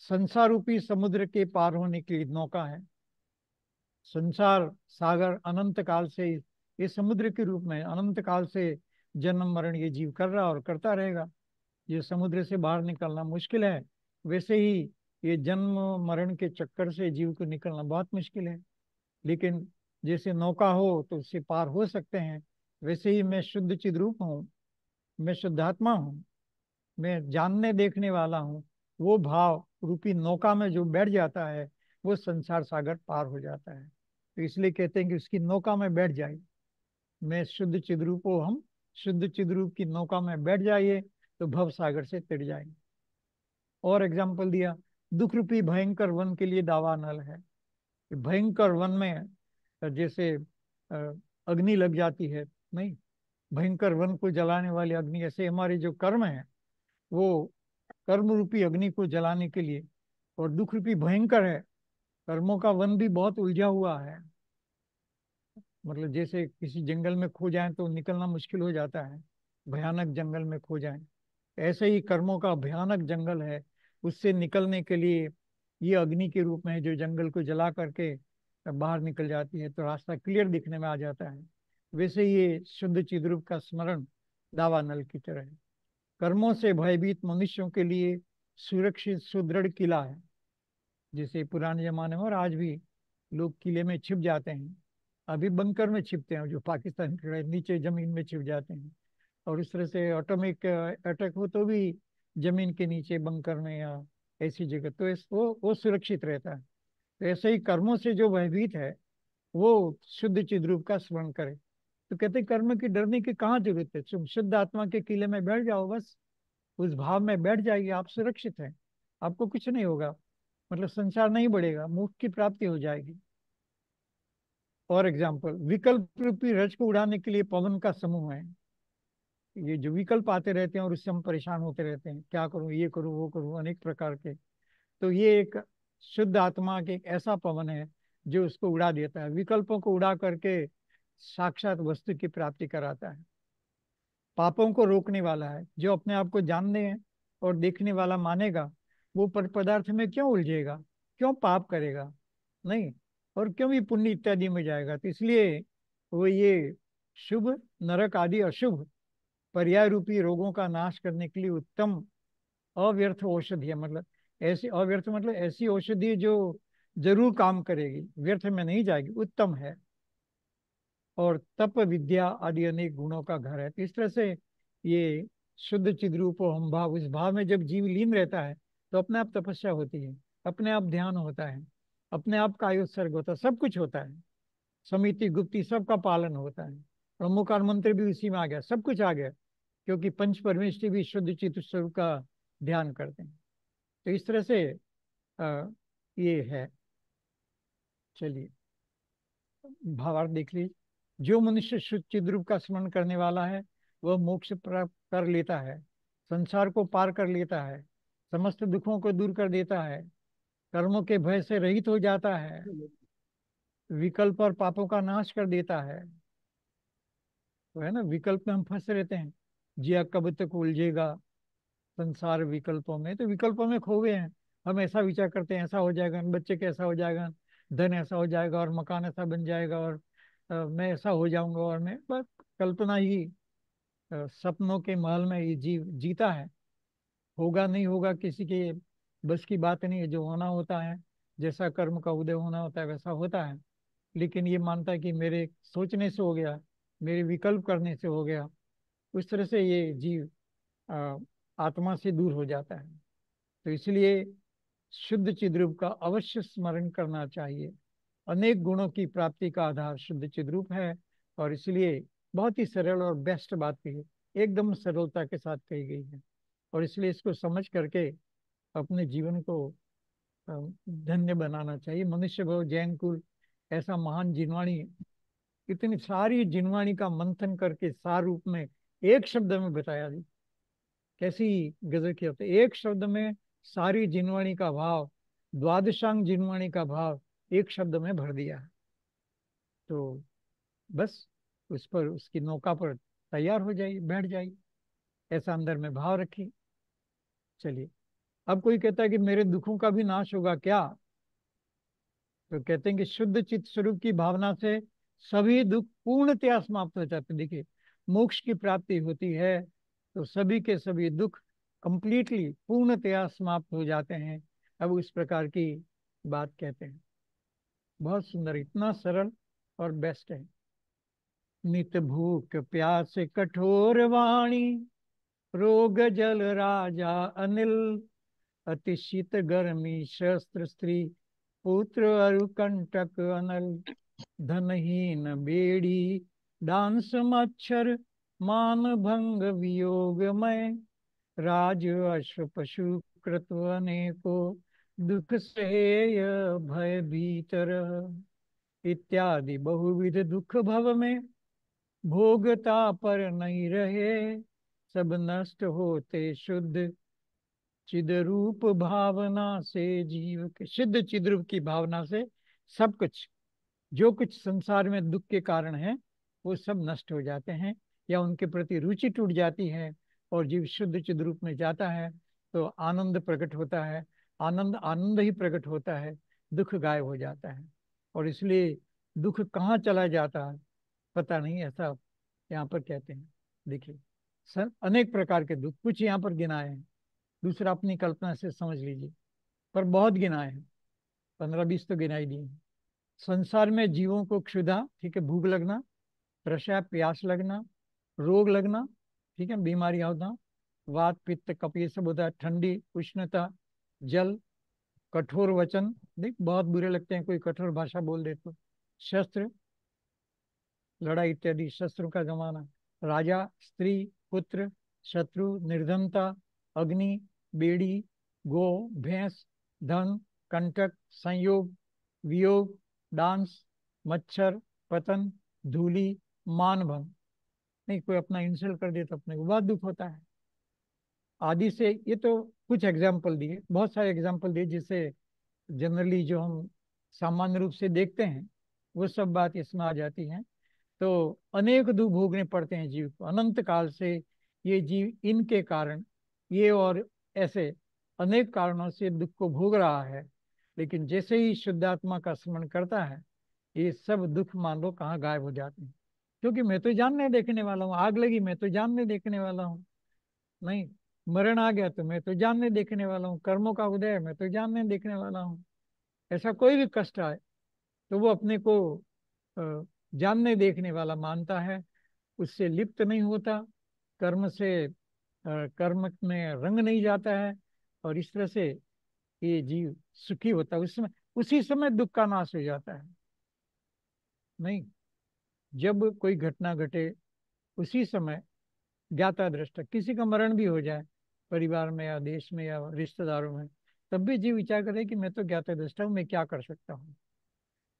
संसार रूपी समुद्र के पार होने की नौका है। संसार सागर अनंत काल से, ये समुद्र के रूप में अनंत काल से जन्म मरण ये जीव कर रहा और करता रहेगा। ये समुद्र से बाहर निकलना मुश्किल है, वैसे ही ये जन्म मरण के चक्कर से जीव को निकलना बहुत मुश्किल है। लेकिन जैसे नौका हो तो उससे पार हो सकते हैं, वैसे ही मैं शुद्ध चिद्रूप हूँ, मैं शुद्धात्मा हूँ, मैं जानने देखने वाला हूँ। वो भाव रूपी नौका में जो बैठ जाता है वो संसार सागर पार हो जाता है। तो इसलिए कहते हैं कि उसकी नौका में बैठ जाइए। मैं शुद्ध चिद्रूप हूँ, हम शुद्ध चिद्रूप की नौका में बैठ जाइए तो भव सागर से तिड़ जाएंगे। और एग्जाम्पल दिया, दुख रूपी भयंकर वन के लिए दावा नल है। भयंकर वन में जैसे अ, अग्नि लग जाती है, नहीं, भयंकर वन को जलाने वाली अग्नि, ऐसे हमारे जो कर्म है वो कर्म रूपी अग्नि को जलाने के लिए, और दुख रूपी भयंकर है, कर्मों का वन भी बहुत उलझा हुआ है। मतलब जैसे किसी जंगल में खो जाए तो निकलना मुश्किल हो जाता है, भयानक जंगल में खो जाए, ऐसे ही कर्मों का भयानक जंगल है। उससे निकलने के लिए ये अग्नि के रूप में है जो जंगल को जला करके बाहर निकल जाती है, तो रास्ता क्लियर दिखने में आ जाता है। वैसे ही ये शुद्ध चिद्रूप का स्मरण दावानल की तरह है। कर्मों से भयभीत मनुष्यों के लिए सुरक्षित सुदृढ़ किला है। जैसे पुराने जमाने में और आज भी लोग किले में छिप जाते हैं, अभी बंकर में छिपते हैं, जो पाकिस्तान के नीचे जमीन में छिप जाते हैं। और इस तरह से एटॉमिक अटैक हो तो भी जमीन के नीचे बंकर में या ऐसी जगह, तो वो सुरक्षित रहता है। तो ऐसे ही कर्मों से जो भयभीत है वो शुद्ध चिद्रूप का स्मरण करे। तो कहते हैं, कर्म की डरने की कहाँ जरूरत है, तुम शुद्ध आत्मा के किले में बैठ जाओ बस, उस भाव में बैठ जाइए, आप सुरक्षित हैं, आपको कुछ नहीं होगा, मतलब संसार नहीं बढ़ेगा, मोक्ष की प्राप्ति हो जाएगी। और एग्जाम्पल, विकल्प रूपी रज को उड़ाने के लिए पवन का समूह है। ये जो विकल्प आते रहते हैं और उससे हम परेशान होते रहते हैं, क्या करूं, ये करूं, वो करूं, अनेक प्रकार के, तो ये एक शुद्ध आत्मा के एक ऐसा पवन है जो उसको उड़ा देता है, विकल्पों को उड़ा करके साक्षात वस्तु की प्राप्ति कराता है। पापों को रोकने वाला है, जो अपने आप को जानते हैं और देखने वाला मानेगा, वो पर पदार्थ में क्यों उलझेगा, क्यों पाप करेगा, नहीं, और क्यों भी पुण्य इत्यादि में जाएगा। तो इसलिए वो ये शुभ, नरक आदि अशुभ पर्याय रूपी रोगों का नाश करने के लिए उत्तम अव्यर्थ औषधि है। मतलब ऐसी अव्यर्थ मतलब ऐसी औषधि जो जरूर काम करेगी, व्यर्थ में नहीं जाएगी, उत्तम है। और तप विद्या आदि अनेक गुणों का घर है। तो इस तरह से ये शुद्ध चिद्रूप हम भाव, उस भाव में जब जीव लीन रहता है तो अपने आप तपस्या होती है, अपने आप ध्यान होता है, अपने आप कायोत्सर्ग होता है, सब कुछ होता है, समिति गुप्ति सबका पालन होता है, प्रमुख मंत्र भी उसी में आ गया, सब कुछ आ गया, क्योंकि पंच परमेष्टि भी शुद्ध चित्त स्वरूप का ध्यान करते हैं। तो इस तरह से अ, ये है। चलिए भावार्थ देख लीजिए। जो मनुष्य शुद्ध चिद्रूप का स्मरण करने वाला है वह मोक्ष प्राप्त कर लेता है, संसार को पार कर लेता है, समस्त दुखों को दूर कर देता है, कर्मों के भय से रहित हो जाता है, विकल्प और पापों का नाश कर देता है। तो है ना, विकल्प में हम फंसे रहते हैं, जिया कब तक उलझेगा संसार विकल्पों में, तो विकल्पों में खो गए हैं। हम ऐसा विचार करते हैं ऐसा हो जाएगा, बच्चे कैसा हो जाएगा, धन ऐसा हो जाएगा, और मकान ऐसा बन जाएगा, और मैं ऐसा हो जाऊंगा, और मैं बस कल्पना ही, सपनों के महल में ये जीता है। होगा नहीं होगा किसी के बस की बात नहीं है, जो होना होता है, जैसा कर्म का उदय होना होता है वैसा होता है। लेकिन ये मानता है कि मेरे सोचने से हो गया, मेरे विकल्प करने से हो गया, उस तरह से ये जीव अ, आत्मा से दूर हो जाता है। तो इसलिए शुद्ध चिद्रूप का अवश्य स्मरण करना चाहिए। अनेक गुणों की प्राप्ति का आधार शुद्ध चिद्रूप है, और इसलिए बहुत ही सरल और बेस्ट बात कही है, एकदम सरलता के साथ कही गई है। और इसलिए इसको समझ करके अपने जीवन को अ, धन्य बनाना चाहिए। मनुष्य भव जैन कुल, ऐसा महान जिनवाणी, इतनी सारी जिनवाणी का मंथन करके सार रूप में एक शब्द में बताया जी। कैसी गजब की होती है, एक शब्द में सारी जिनवाणी का भाव, द्वादशांग जिनवाणी का भाव एक शब्द में भर दिया है। तो बस उस पर, उसकी नौका पर तैयार हो जाइए, बैठ जाइए, ऐसा अंदर में भाव रखिए। चलिए, अब कोई कहता है कि मेरे दुखों का भी नाश होगा क्या, तो कहते हैं कि शुद्ध चित्त स्वरूप की भावना से सभी दुख पूर्णतया समाप्त हो जाते हैं। देखिए, मोक्ष की प्राप्ति होती है तो सभी के सभी दुख कंप्लीटली पूर्णतया समाप्त हो जाते हैं। अब इस प्रकार की बात कहते हैं। बहुत सुंदर, इतना सरल और बेस्ट है। नित भूख प्यास कठोर वाणी, रोग जल राजा अनिल, अति शीत गर्मी शस्त्र स्त्री, पुत्र अरुकंटक अनल, धनहीन बेड़ी डांस मच्छर, मान भंग वियोगमय, राज अश्व पशु कृत अनेको, दुख सहेय भय भीतर, इत्यादि बहुविध दुख भव में, भोगता पर नहीं रहे, सब नष्ट होते शुद्ध चिद रूप भावना से, जीव के शुद्ध चिद रूप की भावना से सब कुछ, जो कुछ संसार में दुख के कारण है वो सब नष्ट हो जाते हैं, या उनके प्रति रुचि टूट जाती है, और जीव शुद्ध चिद रूप में जाता है तो आनंद प्रकट होता है। आनंद आनंद ही प्रकट होता है, दुख गायब हो जाता है। और इसलिए दुख कहाँ चला जाता है पता नहीं, ऐसा यहाँ पर कहते हैं। देखिए, सर अनेक प्रकार के दुख कुछ यहाँ पर गिनाए हैं, दूसरा अपनी कल्पना से समझ लीजिए, पर बहुत गिनाए हैं, 15-20 तो गिनाई दिए हैं। संसार में जीवों को क्षुधा, ठीक है, भूख लगना, तृषा प्यास लगना, रोग लगना, ठीक है, बीमारियां होना, वात पित्त कफ ये सब होता है, ठंडी उष्णता, जल, कठोर वचन, देख बहुत बुरे लगते हैं कोई कठोर भाषा बोल दे तो, शस्त्र, लड़ाई इत्यादि शस्त्रों का जमाना, राजा, स्त्री, पुत्र, शत्रु, निर्धनता, अग्नि, बेड़ी, गो, भैंस, धन, कंटक, संयोग, वियोग, डांस, मच्छर, पतन, धूली, मानभंग, नहीं कोई अपना इंसल्ट कर दे तो अपने को बहुत दुख होता है। आदि से, ये तो कुछ एग्जाम्पल दिए, बहुत सारे एग्जाम्पल दिए जिससे जनरली जो हम सामान्य रूप से देखते हैं वो सब बात इसमें आ जाती है। तो अनेक दुख भोगने पड़ते हैं जीव को अनंत काल से, ये जीव इनके कारण, ये और ऐसे अनेक कारणों से दुख को भोग रहा है, लेकिन जैसे ही शुद्धात्मा का स्मरण करता है, ये सब दुख मान लो कहाँ गायब हो जाते हैं। क्योंकि मैं तो जानने देखने वाला हूँ, आग लगी मैं तो जानने देखने वाला हूँ, नहीं, मरण आ गया तो मैं तो जानने देखने वाला हूँ, कर्मों का उदय है मैं तो जानने देखने वाला हूँ। ऐसा कोई भी कष्ट आए तो वो अपने को जानने देखने वाला मानता है, उससे लिप्त नहीं होता, कर्म से कर्म में रंग नहीं जाता है, और इस तरह से ये जीव सुखी होता है। उसमें उसी समय दुख का नाश हो जाता है। नहीं, जब कोई घटना घटे उसी समय ज्ञाता दृष्टा किसी का मरण भी हो जाए, परिवार में या देश में या रिश्तेदारों में, तब भी जीव विचार करे कि मैं तो ज्ञाता दृष्टा हूँ, मैं क्या कर सकता हूँ।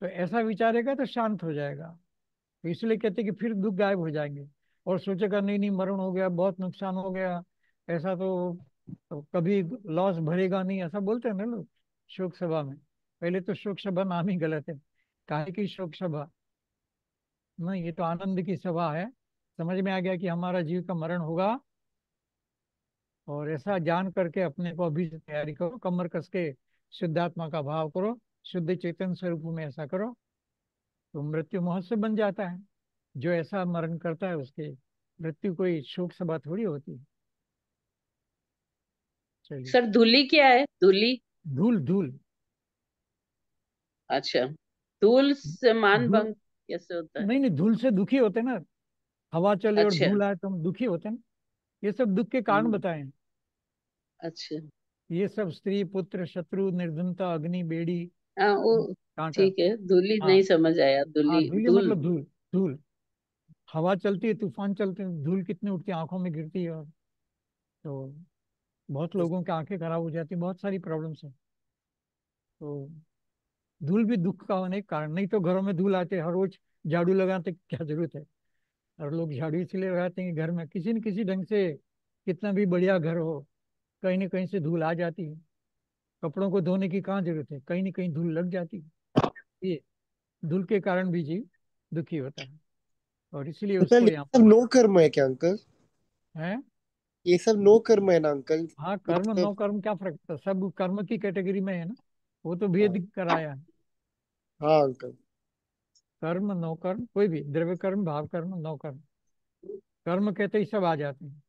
तो ऐसा विचारेगा तो शांत हो जाएगा। तो इसलिए कहते हैं कि फिर दुख गायब हो जाएंगे। और सोचेगा नहीं नहीं, मरण हो गया, बहुत नुकसान हो गया, ऐसा तो कभी लॉस भरेगा नहीं, ऐसा बोलते हैं ना लोग शोक सभा में। पहले तो शोक सभा नाम ही गलत है, काहे की शोक सभा, नहीं ये तो आनंद की सभा है। समझ में आ गया कि हमारा जीव का मरण होगा, और ऐसा जान करके अपने को अभी से तैयारी करो, कमर कस के शुद्धात्मा का भाव करो, शुद्ध चेतन स्वरूप में ऐसा करो, तो मृत्यु महोत्सव बन जाता है। जो ऐसा मरण करता है उसके मृत्यु कोई शोक सभा थोड़ी होती है। चलिए। सर धूली क्या है, धूली? धूल धूल। अच्छा, धूल से मान धूल, भंग कैसे होता है? नहीं नहीं, धूल से दुखी होते ना, हवा चले और अच्छा। धूल आए तो हम दुखी होते ना। ये सब दुख के कारण हम्म। बताए हैं। अच्छा। ये सब स्त्री पुत्र शत्रु निर्धनता अग्नि बेड़ी हाँ वो कांटा। ठीक है, धूली हाँ नहीं समझ आया, हाँ, धूली धूल धूल। मतलब धूल। धूल, हवा चलती है, तूफान चलते हैं, धूल कितनी उड़ती है, आंखों में गिरती है, और तो बहुत लोगों की आंखें खराब हो जाती है, बहुत सारी प्रॉब्लम्स है। तो धूल भी दुख का होने का कारण, नहीं तो घरों में धूल आते हर रोज, झाड़ू लगाते क्या जरूरत है। और लोग झाड़ू इसलिए लगाते हैं कि घर में किसी न किसी ढंग से, कितना भी बढ़िया घर हो, कहीं ना कहीं से धूल आ जाती है। कपड़ों को धोने की कहाँ जरूरत है, कहीं ना कहीं धूल लग जाती है। ये धूल के कारण भी जीव दुखी होता है, और इसलिए अंकल उसको ये यहाँ सब नो कर्म है क्या अंकल? है। ये सब नो कर्म है ना अंकल? हाँ, कर्म नो मतलब कर्म क्या फर्क पड़ता है, सब कर्म की कैटेगरी में है ना, वो तो हाँ, भेद कराया है। हाँ अंकल। कर्म नो कर्म, कोई भी द्रव्य कर्म भाव कर्म नो कर्म, कर्म कहते ही सब आ जाते हैं।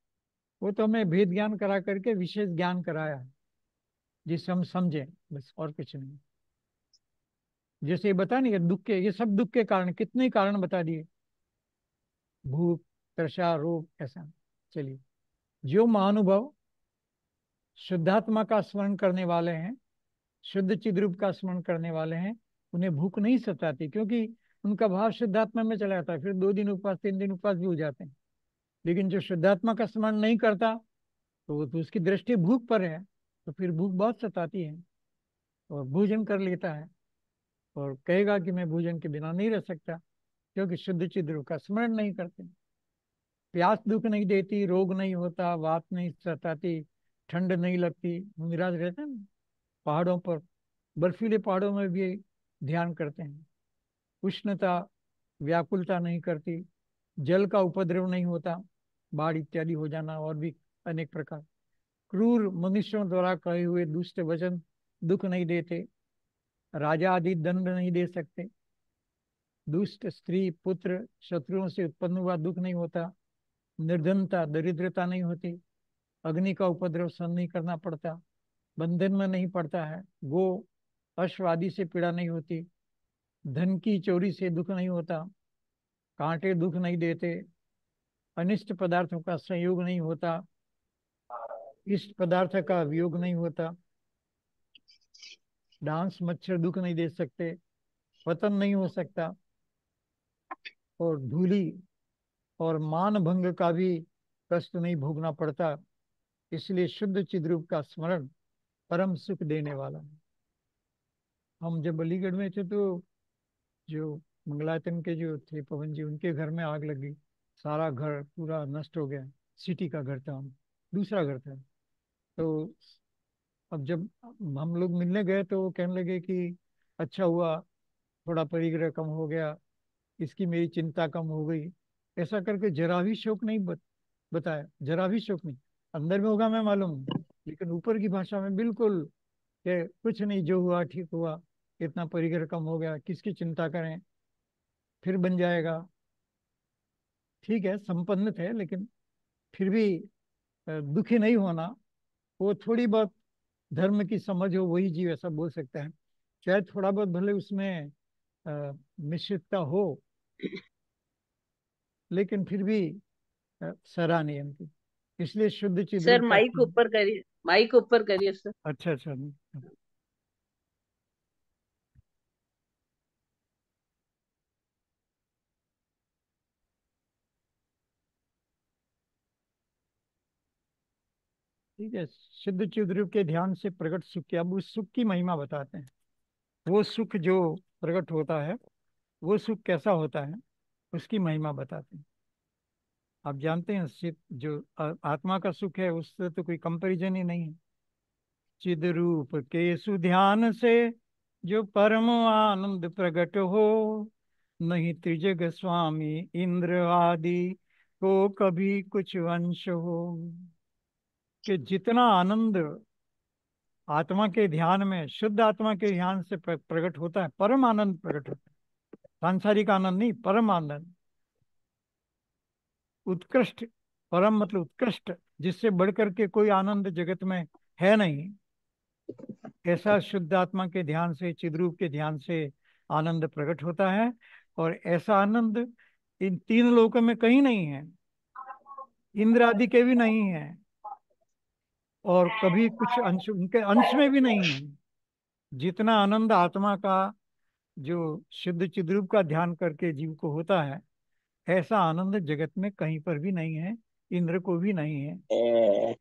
वो तो हमें भेद ज्ञान करा करके विशेष ज्ञान कराया है, जिससे हम समझें, बस और कुछ नहीं। जैसे ये बता नहीं, ये दुख के, ये सब दुख के कारण, कितने कारण बता दिए, भूख, तृषा, रोग, ऐसा। चलिए, जो महानुभव शुद्धात्मा का स्मरण करने वाले हैं, शुद्ध चिद्रूप का स्मरण करने वाले हैं, उन्हें भूख नहीं सताती, क्योंकि उनका भाव शुद्धात्मा में चला जाता है, फिर 2 दिन उपवास 3 दिन उपवास भी हो जाते हैं। लेकिन जो शुद्धात्मा का स्मरण नहीं करता, तो वो तो उसकी दृष्टि भूख पर है, तो फिर भूख बहुत सताती है, और भोजन कर लेता है, और कहेगा कि मैं भोजन के बिना नहीं रह सकता, क्योंकि शुद्ध चिद्रूप का स्मरण नहीं करते। प्यास दुख नहीं देती, रोग नहीं होता, वात नहीं सताती, ठंड नहीं लगती, निराश रहते हैं ना, पहाड़ों पर, बर्फीले पहाड़ों में भी ध्यान करते हैं। उष्णता, व्याकुलता नहीं करती, जल का उपद्रव नहीं होता, बाढ़ इत्यादि हो जाना, और भी अनेक प्रकार। क्रूर मनुष्यों द्वारा कहे हुए दुष्ट वचन दुख नहीं देते, राजा आदि दंड नहीं दे सकते, दुष्ट स्त्री पुत्र शत्रुओं से उत्पन्न हुआ दुख नहीं होता, निर्धनता दरिद्रता नहीं होती, अग्नि का उपद्रव सहन नहीं करना पड़ता, बंधन में नहीं पड़ता है, गो अश्व आदि से पीड़ा नहीं होती, धन की चोरी से दुख नहीं होता, कांटे दुख नहीं देते, अनिष्ट पदार्थों का संयोग नहीं होता, इष्ट पदार्थ का वियोग नहीं होता, डांस मच्छर दुख नहीं दे सकते, पतन नहीं हो सकता, और धूली और मान भंग का भी कष्ट नहीं भोगना पड़ता। इसलिए शुद्ध चिद्रूप का स्मरण परम सुख देने वाला है। हम जब अलीगढ़ में थे तो जो मंगलायतन के जो थे पवन जी, उनके घर में आग लगी, सारा घर पूरा नष्ट हो गया। सिटी का घर था, हम दूसरा घर था। तो अब जब हम लोग मिलने गए तो वो कहने लगे कि अच्छा हुआ, थोड़ा परिग्रह कम हो गया, इसकी मेरी चिंता कम हो गई। ऐसा करके जरा भी शोक नहीं बताया, जरा भी शोक नहीं। अंदर में होगा मैं मालूम, लेकिन ऊपर की भाषा में बिल्कुल कि कुछ नहीं, जो हुआ ठीक हुआ, इतना परिग्रह कम हो गया, किसकी चिंता करें, फिर बन जाएगा। ठीक है, संपन्न थे, लेकिन फिर भी दुखी नहीं होना, वो थोड़ी बहुत धर्म की समझ हो वही जीव ऐसा बोल सकता है। चाहे थोड़ा बहुत भले उसमें मिश्रितता हो, लेकिन फिर भी सराहनीय उनकी। इसलिए शुद्ध सर चिद्रूप का माइक ऊपर करिए, माइक ऊपर करिए सर। अच्छा अच्छा। ठीक है, शुद्ध चिद्रूप के ध्यान से प्रकट सुख की, अब उस सुख की महिमा बताते हैं। वो सुख जो प्रकट होता है, वो सुख कैसा होता है, उसकी महिमा बताते हैं। आप जानते हैं, जो आत्मा का सुख है उससे तो कोई कंपैरिजन ही नहीं है। चिद रूप के सुध्यान से जो परम आनंद प्रकट हो, नहीं त्रिजग स्वामी इंद्र आदि को कभी कुछ अंश हो। कि जितना आनंद आत्मा के ध्यान में, शुद्ध आत्मा के ध्यान से प्रकट होता है, परम आनंद प्रकट होता है। सांसारिक आनंद नहीं, परम आनंद, उत्कृष्ट। परम मतलब उत्कृष्ट, जिससे बढ़कर के कोई आनंद जगत में है नहीं। ऐसा शुद्ध आत्मा के ध्यान से, चिद्रूप के ध्यान से आनंद प्रकट होता है। और ऐसा आनंद इन तीन लोकों में कहीं नहीं है, इंद्र आदि के भी नहीं है, और कभी कुछ अंश उनके अंश में भी नहीं है। जितना आनंद आत्मा का जो शुद्ध चिद्रूप का ध्यान करके जीव को होता है, ऐसा आनंद जगत में कहीं पर भी नहीं है, इंद्र को भी नहीं है।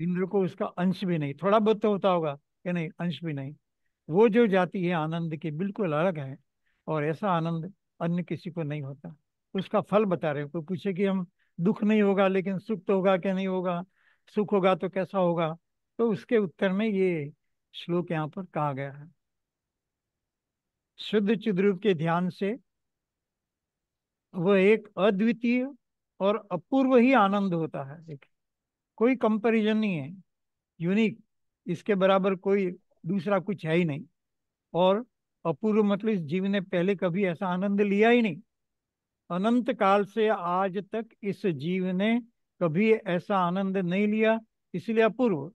इंद्र को उसका अंश भी नहीं, थोड़ा बहुत तो होता होगा कि नहीं, अंश भी नहीं। वो जो जाति है आनंद की बिल्कुल अलग है, और ऐसा आनंद अन्य किसी को नहीं होता। उसका फल बता रहे हैं। कोई पूछे कि हम दुख नहीं होगा लेकिन सुख तो होगा क्या, नहीं होगा, सुख होगा तो कैसा होगा, तो उसके उत्तर में ये श्लोक यहाँ पर कहा गया है। शुद्ध चिद्रूप के ध्यान से वह एक अद्वितीय और अपूर्व ही आनंद होता है। देखिए, कोई कंपैरिजन नहीं है, यूनिक, इसके बराबर कोई दूसरा कुछ है ही नहीं। और अपूर्व मतलब इस जीव ने पहले कभी ऐसा आनंद लिया ही नहीं। अनंत काल से आज तक इस जीव ने कभी ऐसा आनंद नहीं लिया, इसलिए अपूर्व।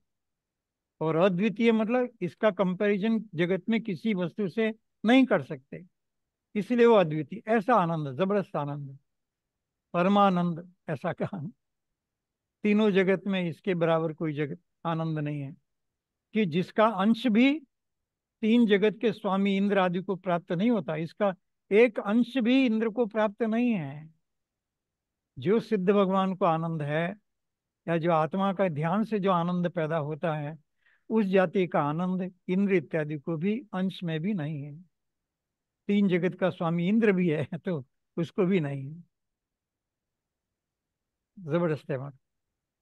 और अद्वितीय मतलब इसका कंपैरिजन जगत में किसी वस्तु से नहीं कर सकते, इसलिए वो अद्वितीय। ऐसा आनंद, जबरदस्त आनंद, परमानंद ऐसा कहा। तीनों जगत में इसके बराबर कोई जगत आनंद नहीं है, कि जिसका अंश भी तीन जगत के स्वामी इंद्र आदि को प्राप्त नहीं होता, इसका एक अंश भी इंद्र को प्राप्त नहीं है। जो सिद्ध भगवान को आनंद है, या जो आत्मा का ध्यान से जो आनंद पैदा होता है, उस जाति का आनंद इंद्र इत्यादि को भी अंश में भी नहीं है। तीन जगत का स्वामी इंद्र भी है तो उसको भी नहीं है। जबरदस्त है बात।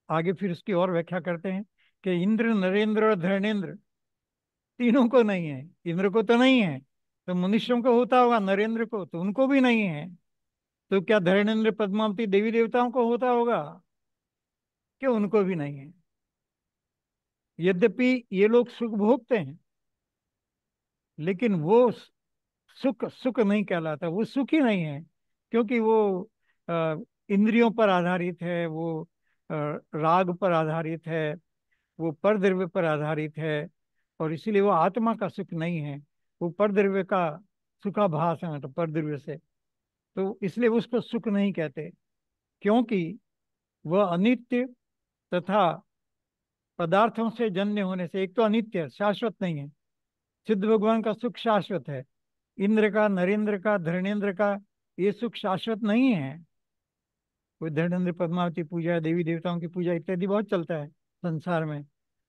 आगे फिर उसकी और व्याख्या करते हैं कि इंद्र, नरेंद्र और धर्मेंद्र तीनों को नहीं है। इंद्र को तो नहीं है, तो मनुष्यों को होता होगा, नरेंद्र को तो उनको भी नहीं है, तो क्या धर्मेंद्र पद्मावती देवी देवताओं को होता होगा कि उनको भी नहीं है। यद्यपि ये लोग सुख भोगते हैं, लेकिन वो सुख सुख नहीं कहलाता, वो सुख ही नहीं है, क्योंकि वो अ, इंद्रियों पर आधारित है, वो राग पर आधारित है, वो परद्रव्य पर आधारित है, और इसीलिए वो आत्मा का सुख नहीं है। वो परद्रव्य का सुखाभास है, मतलब परद्रव्य से, तो इसलिए उसको सुख नहीं कहते, क्योंकि वह अनित्य तथा पदार्थों से जन्य होने से, एक तो अनित्य है, शाश्वत नहीं है। सिद्ध भगवान का सुख शाश्वत है, इंद्र का, नरेंद्र का, धर्मेंद्र का ये सुख शाश्वत नहीं है। कोई धर्मेंद्र पद्मावती पूजा, देवी देवताओं की पूजा इत्यादि बहुत चलता है संसार में,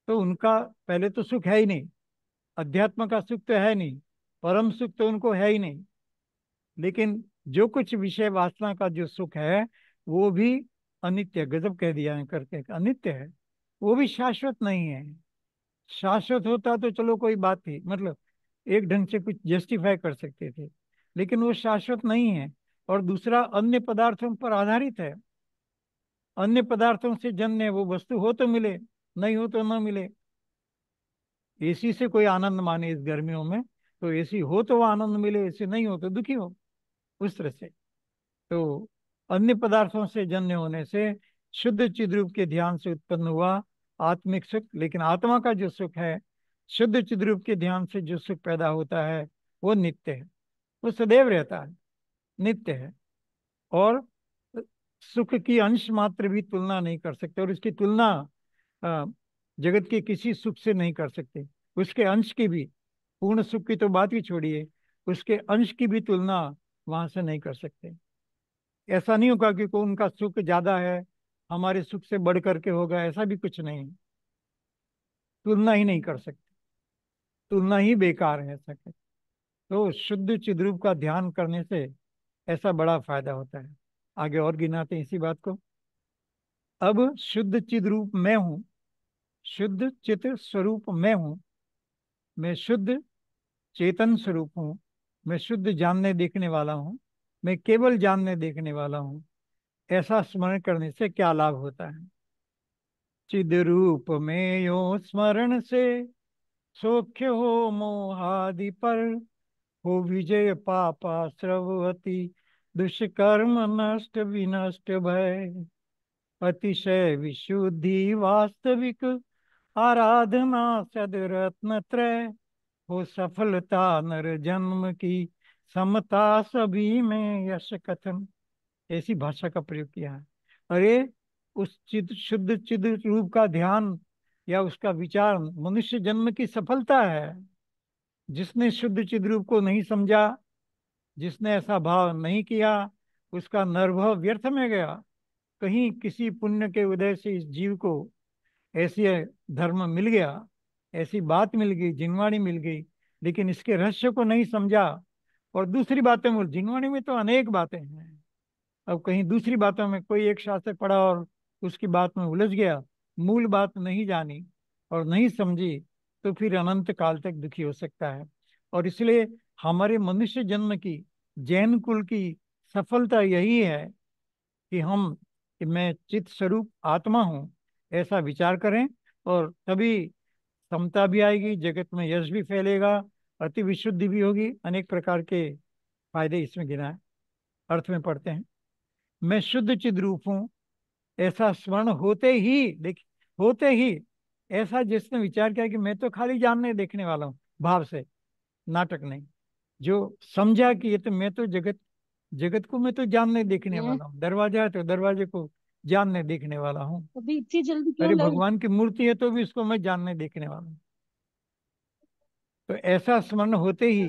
तो उनका पहले तो सुख है ही नहीं, अध्यात्म का सुख तो है नहीं, परम सुख तो उनको है ही नहीं। लेकिन जो कुछ विषय वासना का जो सुख है, वो भी अनित्य, गजब कह दिया है करके, अनित्य है, वो भी शाश्वत नहीं है। शाश्वत होता तो चलो कोई बात थी, मतलब एक ढंग से कुछ जस्टिफाई कर सकते थे, लेकिन वो शाश्वत नहीं है। और दूसरा, अन्य पदार्थों पर आधारित है, अन्य पदार्थों से जन्य है, वो वस्तु हो तो मिले, नहीं हो तो न मिले। एसी से कोई आनंद माने इस गर्मियों में, तो एसी हो तो वो आनंद मिले, एसी नहीं हो तो दुखी हो, उस तरह से। तो अन्य पदार्थों से जन्य होने से शुद्ध चिद्रूप के ध्यान से उत्पन्न हुआ आत्मिक सुख, लेकिन आत्मा का जो सुख है, शुद्ध चिद्रूप के ध्यान से जो सुख पैदा होता है, वो नित्य है, वो सदैव रहता है, नित्य है। और सुख की अंश मात्र भी तुलना नहीं कर सकते, और इसकी तुलना अ, जगत के किसी सुख से नहीं कर सकते। उसके अंश की भी, पूर्ण सुख की तो बात ही छोड़िए, उसके अंश की भी तुलना वहां से नहीं कर सकते। ऐसा नहीं होगा कि कोई उनका सुख ज्यादा है, हमारे सुख से बढ़ करके होगा, ऐसा भी कुछ नहीं है। तुलना ही नहीं कर सकते, तुलना ही बेकार है ऐसा कहते। तो शुद्ध चिद्रूप का ध्यान करने से ऐसा बड़ा फायदा होता है। आगे और गिनाते हैं इसी बात को। अब शुद्ध चिद्रूप मैं हूँ, शुद्ध चित स्वरूप मैं हूँ, मैं शुद्ध चेतन स्वरूप हूँ, मैं शुद्ध जानने देखने वाला हूँ, मैं केवल जानने देखने वाला हूँ। ऐसा स्मरण करने से क्या लाभ होता है? चिद रूप में यो स्मरण से सौख्य हो मोहादि पर, हो विजय पापा स्रवती दुष्कर्म नष्ट विनष्ट भय, अतिशय विशुद्धि वास्तविक आराधना सदरत्न त्रय, हो सफलता नर जन्म की समता सभी में यश कथन। ऐसी भाषा का प्रयोग किया है। अरे, उस चिद शुद्ध चिद रूप का ध्यान या उसका विचार मनुष्य जन्म की सफलता है। जिसने शुद्ध चिद रूप को नहीं समझा, जिसने ऐसा भाव नहीं किया, उसका नरभव व्यर्थ में गया। कहीं किसी पुण्य के उदय से इस जीव को ऐसे धर्म मिल गया, ऐसी बात मिल गई, जिनवाणी मिल गई, लेकिन इसके रहस्य को नहीं समझा। और दूसरी बातें में, जिनवाणी में तो अनेक बातें हैं, अब कहीं दूसरी बातों में कोई एक शास्त्र पढ़ा और उसकी बात में उलझ गया, मूल बात नहीं जानी और नहीं समझी, तो फिर अनंत काल तक दुखी हो सकता है। और इसलिए हमारे मनुष्य जन्म की, जैन कुल की सफलता यही है कि मैं चित स्वरूप आत्मा हूँ, ऐसा विचार करें। और तभी समता भी आएगी, जगत में यश भी फैलेगा, अति विशुद्धि भी होगी, अनेक प्रकार के फायदे इसमें गिनाए। अर्थ में पढ़ते हैं, मैं शुद्ध चिद रूप हूँ, ऐसा स्मरण होते ही, देखिए, होते ही ऐसा जिसने विचार किया कि मैं तो खाली जानने देखने वाला हूँ, भाव से, नाटक नहीं, जो समझा कि ये तो मैं तो जगत जगत को मैं तो जानने देखने वाला हूँ, दरवाजा है तो दरवाजे को जानने देखने वाला हूँ। अभी इतनी जल्दी क्यों अरे, लग। भगवान की मूर्ति है तो भी उसको मैं जानने देखने वाला हूँ। तो ऐसा स्मरण होते ही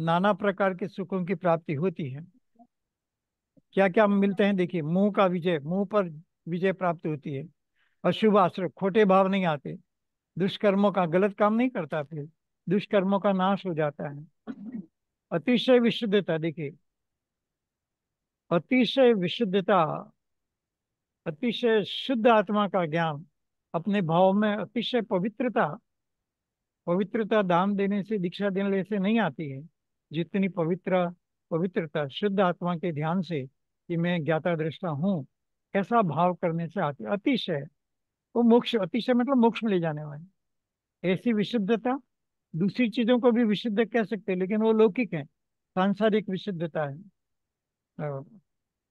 नाना प्रकार के सुखों की प्राप्ति होती है। क्या क्या मिलते हैं देखिए, मुंह का विजय, मुंह पर विजय प्राप्त होती है। अशुभ आश्रय, खोटे भाव नहीं आते, दुष्कर्मों का, गलत काम नहीं करता, फिर दुष्कर्मों का नाश हो जाता है। अतिशय विशुद्धता, देखिए, अतिशय विशुद्धता, अतिशय शुद्ध आत्मा का ज्ञान, अपने भाव में अतिशय पवित्रता। पवित्रता दान देने से, दीक्षा देने से नहीं आती है, जितनी पवित्रता शुद्ध आत्मा के ध्यान से कि मैं ज्ञाता दृष्टा हूँ, ऐसा भाव करने से आती है। अतिशय, वो मोक्ष, अतिशय मतलब मोक्ष में ले जाने वाली ऐसी विशुद्धता। दूसरी चीजों को भी विशुद्ध कह सकते हैं, लेकिन वो लौकिक है, सांसारिक विशुद्धता है। अ,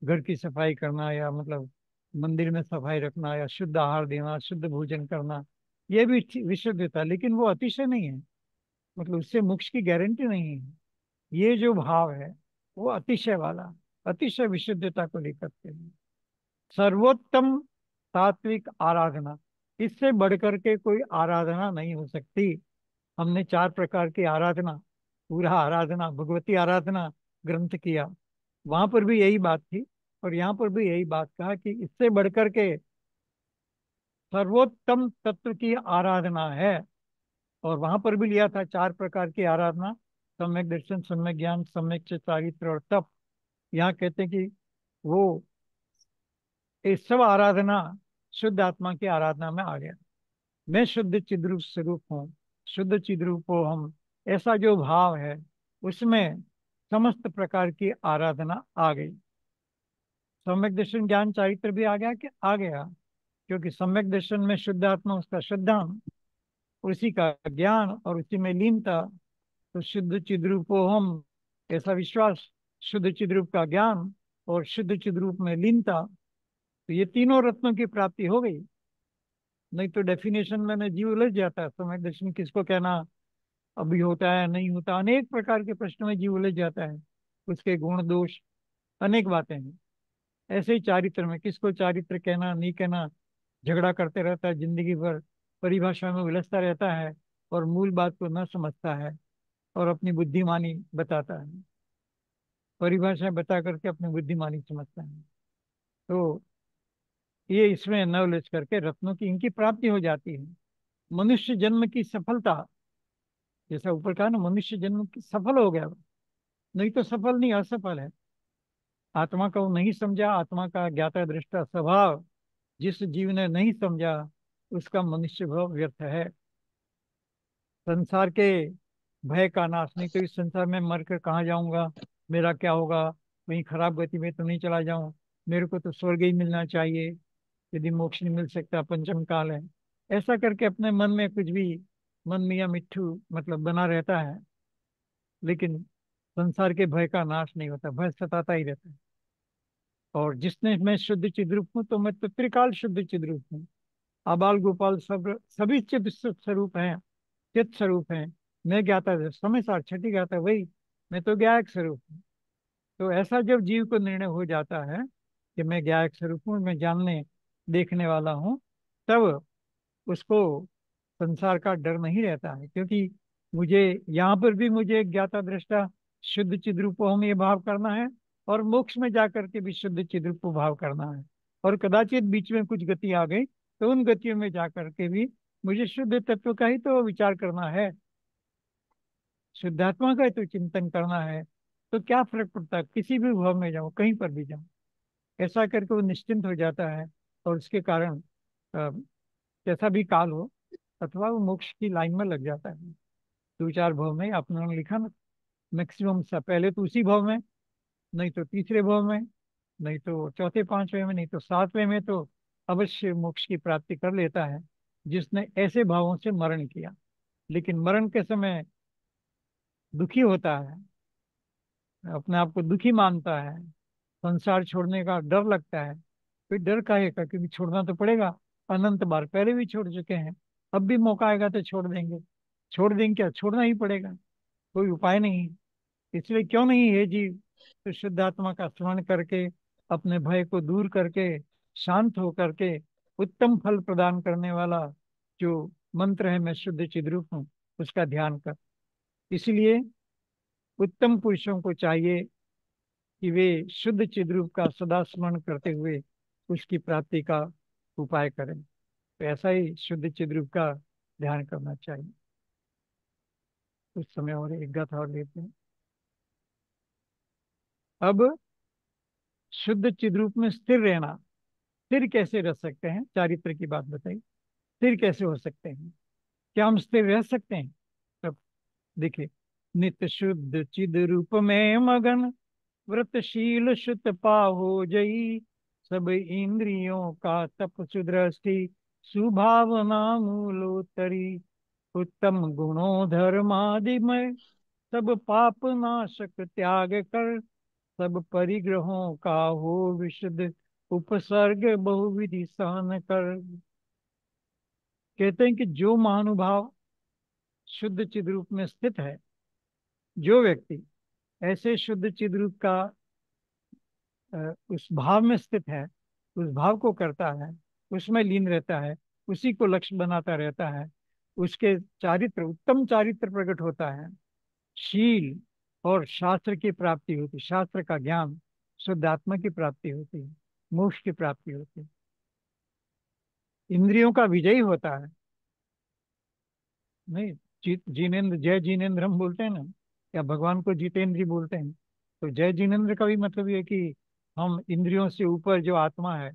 घर की सफाई करना, या मतलब मंदिर में सफाई रखना, या शुद्ध आहार देना, शुद्ध भोजन करना, ये भी विशुद्धता, लेकिन वो अतिशय नहीं है, मतलब उससे मोक्ष की गारंटी नहीं है। ये जो भाव है, वो अतिशय वाला, अतिशय विशुद्धता को लेकर के है। सर्वोत्तम सात्विक आराधना, इससे बढ़कर के कोई आराधना नहीं हो सकती। हमने 4 प्रकार की आराधना, पूरा आराधना, भगवती आराधना ग्रंथ किया, वहां पर भी यही बात थी, और यहाँ पर भी यही बात कहा कि इससे बढ़कर के सर्वोत्तम तत्व की आराधना है। और वहां पर भी लिया था 4 प्रकार की आराधना, सम्यक दर्शन, सम्यक ज्ञान, सम्यक चारित्र और तप। यहाँ कहते हैं कि वो ये सब आराधना शुद्ध आत्मा की आराधना में आ गया। मैं शुद्ध चिद्रूप स्वरूप हूँ, शुद्ध चिद्रूप हो हम, ऐसा जो भाव है, उसमें समस्त प्रकार की आराधना आ गई। सम्यक दर्शन ज्ञान चारित्र भी आ गया, कि आ गया, क्योंकि सम्यक दर्शन में शुद्ध आत्मा, उसका शुद्धांग, उसी का ज्ञान और उसी में लीनता। तो शुद्ध चिद्रूपो हम, ऐसा विश्वास, शुद्ध चिद्रूप का ज्ञान और शुद्ध चिद्रूप में लीनता, तो ये तीनों रत्नों की प्राप्ति हो गई। नहीं तो डेफिनेशन में ना जीव उलझ जाता है, समय दर्शन किसको कहना, अभी होता है नहीं होता, अनेक प्रकार के प्रश्नों में जीव उलझ जाता है। उसके गुण दोष अनेक बातें हैं। ऐसे ही चारित्र में किसको चारित्र कहना नहीं कहना, झगड़ा करते रहता है जिंदगी भर, परिभाषा में उलझता रहता है और मूल बात को न समझता है और अपनी बुद्धिमानी बताता है, परिभाषाएं बता करके अपनी बुद्धिमानी समझता है। तो ये इसमें न उलझ करके रत्नों की इनकी प्राप्ति हो जाती है। मनुष्य जन्म की सफलता, जैसा ऊपर कहा ना, मनुष्य जन्म की सफल हो गया, नहीं तो सफल नहीं, असफल है। आत्मा को नहीं समझा, आत्मा का ज्ञाता दृष्टा स्वभाव जिस जीव ने नहीं समझा, उसका मनुष्य भाव व्यर्थ है। संसार के भय का नाश, नहीं तो इस संसार में मर कर कहाँ जाऊंगा, मेरा क्या होगा, कहीं खराब गति में तो नहीं चला जाऊं, मेरे को तो स्वर्ग ही मिलना चाहिए, यदि मोक्ष नहीं मिल सकता पंचम काल है, ऐसा करके अपने मन में कुछ भी मन मियाँ मिट्ठू मतलब बना रहता है। लेकिन संसार के भय का नाश नहीं होता, भय सताता ही रहता है। और जिसने मैं शुद्ध चिद्रूप हूँ, तो मैं तो त्रिकाल शुद्ध चिद्रूप हूँ। आबाल गोपाल सब सभी चिद स्वरूप हैं, चित स्वरूप हैं। मैं ज्ञाता समय सार छठी ज्ञाता वही, मैं तो ज्ञायक स्वरूप हूँ। तो ऐसा जब जीव को निर्णय हो जाता है कि मैं ज्ञायक स्वरूप हूँ, मैं जानने देखने वाला हूँ, तब उसको संसार का डर नहीं रहता है। क्योंकि मुझे यहाँ पर भी मुझे एक ज्ञाता दृष्टा शुद्ध चिद्रूप हम ये भाव करना है, और मोक्ष में जाकर के भी शुद्ध चिद्रूप भाव करना है। और कदाचित बीच में कुछ गति आ गई, तो उन गतियों में जाकर के भी मुझे शुद्ध तत्व का ही तो विचार करना है, शुद्धात्मा का ही तो चिंतन करना है। तो क्या फर्क पड़ता है, किसी भी भाव में जाऊं, कहीं पर भी जाऊं, ऐसा करके वो निश्चिंत हो जाता है। और उसके कारण कैसा भी काल हो, अथवा वो मोक्ष की लाइन में लग जाता है। दो चार भाव में आपने लिखा ना, मैक्सिमम सा पहले तो उसी भाव में, नहीं तो तीसरे भाव में, नहीं तो चौथे पांचवें में, नहीं तो सातवें में, तो अवश्य मोक्ष की प्राप्ति कर लेता है जिसने ऐसे भावों से मरण किया। लेकिन मरण के समय दुखी होता है, अपने आप को दुखी मानता है, संसार छोड़ने का डर लगता है। फिर डर काहे का, क्योंकि छोड़ना तो पड़ेगा, अनंत बार पहले भी छोड़ चुके हैं, अब भी मौका आएगा तो छोड़ देंगे। छोड़ देंगे क्या, छोड़ना ही पड़ेगा, कोई उपाय नहीं। इसलिए क्यों नहीं है जीव, तो शुद्धात्मा का स्मरण करके, अपने भय को दूर करके, शांत होकर के, उत्तम फल प्रदान करने वाला जो मंत्र है मैं शुद्ध चिद्रूप हूँ, उसका ध्यान कर। इसलिए उत्तम पुरुषों को चाहिए कि वे शुद्ध चिद्रूप का सदा स्मरण करते हुए उसकी प्राप्ति का उपाय करें। तो ऐसा ही शुद्ध चिद्रूप का ध्यान करना चाहिए। कुछ समय और एक गाथा और लेते हैं। अब शुद्ध चिद्रूप में स्थिर रहना, स्थिर कैसे रह सकते हैं, चारित्र की बात बताइए, स्थिर कैसे हो सकते हैं, क्या हम स्थिर रह सकते हैं? तब देखिए, नित्य शुद्ध चिद रूप में मगन, व्रतशील शुत पाहो जई, सब इंद्रियों का तप सुदृष्टि, सुभावना मूलोत्तरी, उत्तम गुणों धर्मादिमय, सब पाप नाशक त्याग कर, सब परिग्रहों का हो विशुद्ध, उपसर्ग बहुविधि सहन कर। कहते हैं कि जो महानुभाव शुद्ध चिद्रूप में स्थित है, जो व्यक्ति ऐसे शुद्ध चिद्रूप का उस भाव में स्थित है, उस भाव को करता है, उसमें लीन रहता है, उसी को लक्ष्य बनाता रहता है, उसके चारित्र, उत्तम चारित्र प्रकट होता है, शील और शास्त्र की प्राप्ति होती, शास्त्र का ज्ञान, शुद्ध आत्मा की प्राप्ति होती है, मोक्ष की प्राप्ति होती है, इंद्रियों का विजयी होता है। नहीं, जिनेन्द्र, जय जिनेन्द्र हम बोलते हैं ना, या भगवान को जितेंद्र बोलते हैं। तो जय जिनेन्द्र का भी मतलब ये है कि हम इंद्रियों से ऊपर जो आत्मा है,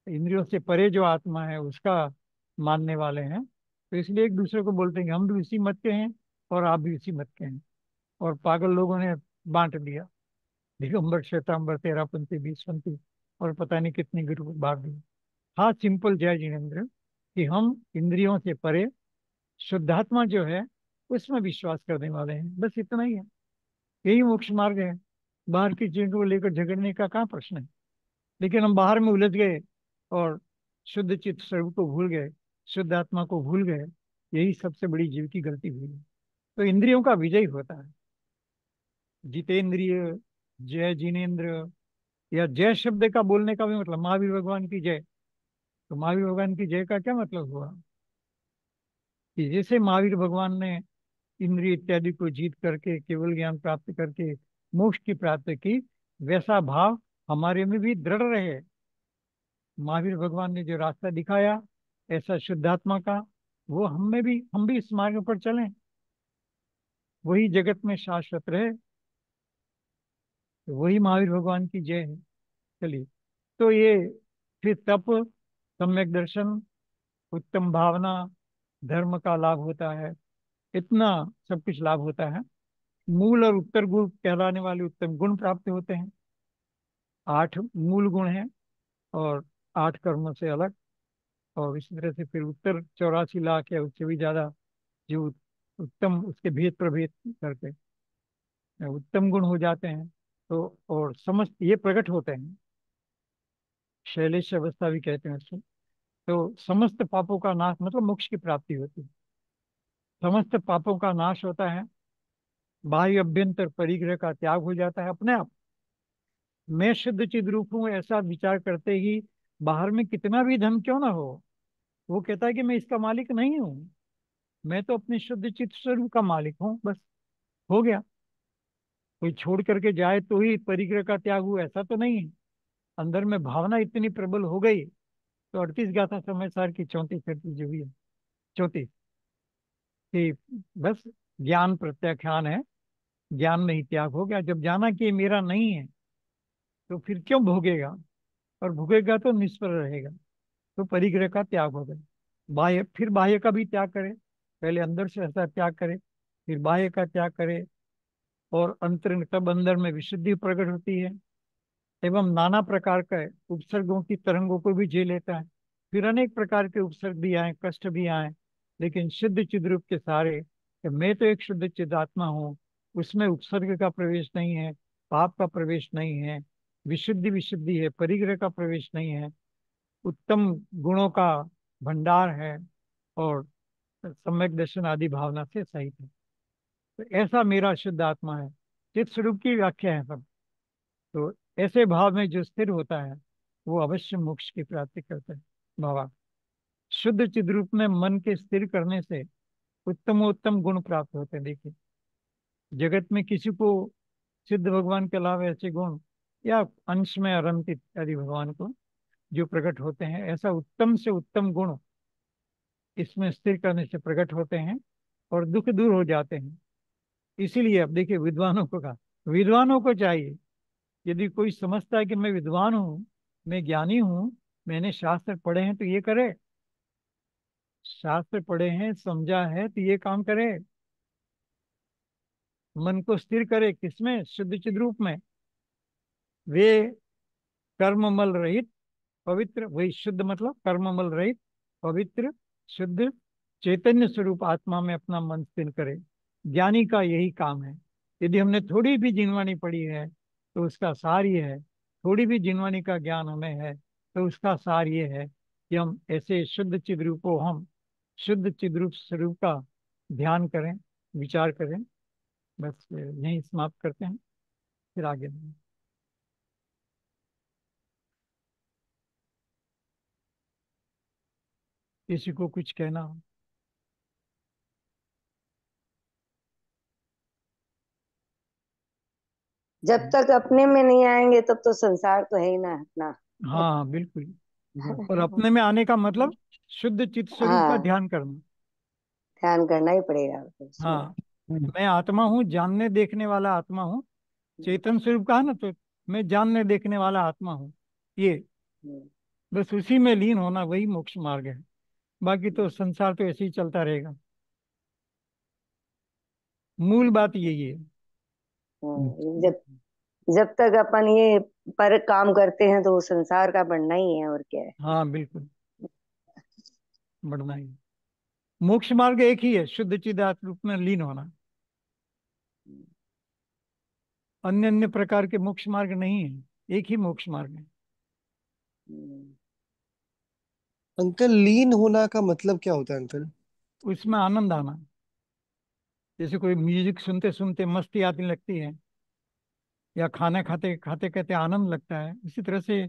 इंद्रियों से परे जो आत्मा है, उसका मानने वाले हैं। तो इसलिए एक दूसरे को बोलते हैं कि हम भी उसी मत के हैं और आप भी उसी मत के हैं। और पागल लोगों ने बांट दिया, दिगंबर श्वेतांबर, तेरहपंथी, बीसपंथी, और पता नहीं कितनी ग्रुप बांट दी। हाँ, सिंपल जय जिनेन्द्र कि हम इंद्रियों से परे शुद्धात्मा जो है उसमें विश्वास करने वाले हैं, बस इतना ही है। यही मोक्ष मार्ग है। बाहर की चीजों को लेकर झगड़ने का कहाँ प्रश्न है। लेकिन हम बाहर में उलझ गए और शुद्ध चित्त स्वरूप को भूल गए, शुद्ध आत्मा को भूल गए। यही सबसे बड़ी जीव की गलती हुई है। तो इंद्रियों का विजय होता है। जितेंद्रिय जय जिनेन्द्र, या जय शब्द का बोलने का भी मतलब महावीर भगवान की जय। तो महावीर भगवान की जय का क्या मतलब हुआ कि जैसे महावीर भगवान ने इंद्रिय इत्यादि को जीत करके केवल ज्ञान प्राप्त करके मोक्ष की प्राप्ति की, वैसा भाव हमारे में भी दृढ़ रहे। महावीर भगवान ने जो रास्ता दिखाया ऐसा शुद्धात्मा का, वो हम भी इस मार्ग पर चलें, वही जगत में शाश्वत रहे। वही महावीर भगवान की जय है। चलिए, तो ये फिर तप, सम्यक दर्शन, उत्तम भावना, धर्म का लाभ होता है, इतना सब कुछ लाभ होता है। मूल और उत्तर गुण कहलाने वाले उत्तम गुण प्राप्त होते हैं। 8 मूल गुण हैं और 8 कर्मों से अलग। और इसी तरह से फिर उत्तर 84 लाख या उससे भी ज्यादा जो उत्तम, उसके भेद प्रभेद करके उत्तम गुण हो जाते हैं। तो और समस्त ये प्रकट होते हैं, शैलेश अवस्था भी कहते हैं उसको। तो समस्त पापों का नाश मतलब मोक्ष की प्राप्ति होती है। समस्त पापों का नाश होता है, बाह्य अभ्यंतर परिग्रह का त्याग हो जाता है अपने आप। मैं शुद्ध चिद रूप हूँ ऐसा विचार करते ही बाहर में कितना भी धन क्यों ना हो, वो कहता है कि मैं इसका मालिक नहीं हूँ, मैं तो अपने शुद्ध चित्त स्वरूप का मालिक हूँ, बस हो गया। कोई छोड़ करके जाए तो ही परिग्रह का त्याग हुआ ऐसा तो नहीं है। अंदर में भावना इतनी प्रबल हो गई। तो 38 गाथा समय सार की 34 जो भी है, 34, कि बस ज्ञान प्रत्याख्यान है, ज्ञान में ही त्याग हो गया। जब जाना कि ये मेरा नहीं है तो फिर क्यों भोगेगा, और भोगेगा तो निष्फल रहेगा। तो परिग्रह का त्याग हो गया। बाह्य, फिर बाह्य का भी त्याग करे, पहले अंदर से ऐसा त्याग करे, फिर बाह्य का त्याग करे। और अंतरंग तब अंदर में विशुद्धि प्रकट होती है, एवं नाना प्रकार के उपसर्गों की तरंगों को भी झेल लेता है। फिर अनेक प्रकार के उपसर्ग भी आए, कष्ट भी आए, लेकिन शुद्ध चिद रूप के सारे कि मैं तो एक शुद्ध चिद आत्मा हूँ, उसमें उपसर्ग का प्रवेश नहीं है, पाप का प्रवेश नहीं है, विशुद्धि विशुद्धि है, परिग्रह का प्रवेश नहीं है, उत्तम गुणों का भंडार है, और सम्यक दर्शन आदि भावना से सहित है। तो ऐसा मेरा शुद्ध आत्मा है। चित स्वरूप की व्याख्या है सब। तो ऐसे भाव में जो स्थिर होता है वो अवश्य मोक्ष की प्राप्ति करता है। बाबा, शुद्ध चिद रूप में मन के स्थिर करने से उत्तमोत्तम गुण प्राप्त होते हैं। देखिए, जगत में किसी को सिद्ध भगवान के अलावा ऐसे गुण या अंश में अनंत इत्यादि भगवान को जो प्रकट होते हैं, ऐसा उत्तम से उत्तम गुण इसमें स्थिर करने से प्रकट होते हैं और दुख दूर हो जाते हैं। इसीलिए अब देखिए, विद्वानों को कहा, विद्वानों को चाहिए, यदि कोई समझता है कि मैं विद्वान हूँ, मैं ज्ञानी हूँ, मैंने शास्त्र पढ़े हैं, तो ये करे। शास्त्र पढ़े हैं, समझा है, तो ये काम करे। मन को स्थिर करे किसमें, शुद्ध चिद रूप में। वे कर्ममल रहित पवित्र, वही शुद्ध मतलब कर्ममल रहित पवित्र शुद्ध चैतन्य स्वरूप आत्मा में अपना मन स्थिर करे। ज्ञानी का यही काम है। यदि हमने थोड़ी भी जिनवानी पढ़ी है तो उसका सार ये है, थोड़ी भी जिनवानी का ज्ञान हमें है तो उसका सार ये है कि हम ऐसे शुद्ध चिद रूपो, हम शुद्ध चिद रूप स्वरूप का ध्यान करें, विचार करें। बस यहीं समाप्त करते हैं, फिर आगे बढ़ें। किसी को कुछ कहना हो? जब तक अपने में नहीं आएंगे तब तो संसार तो है ही ना अपना। हाँ बिल्कुल। और अपने में आने का मतलब शुद्ध चित्त स्वरूप का हाँ, ध्यान करना। ध्यान करना ही पड़ेगा फिर उसमें। हाँ, मैं आत्मा हूँ, जानने देखने वाला आत्मा हूँ। चेतन स्वरूप कहा ना, तो मैं जानने देखने वाला आत्मा हूँ। ये बस उसी में लीन होना, वही मोक्ष मार्ग है। बाकी तो संसार तो ऐसे ही चलता रहेगा। मूल बात यही है। जब जब तक अपन ये पर काम करते हैं तो वो संसार का बढ़ना ही है, और क्या है। हाँ बिल्कुल, बढ़ना ही। मोक्ष मार्ग एक ही है, शुद्ध चिदात्म रूप में लीन होना। अन्य अन्य प्रकार के मोक्ष मार्ग नहीं है, एक ही मोक्ष मार्ग है। अंकल लीन होना का मतलब क्या होता है अंकल? उसमें आनंद आना। जैसे कोई म्यूजिक सुनते सुनते मस्ती आती लगती है, या खाना खाते खाते खाते आनंद लगता है, इसी तरह से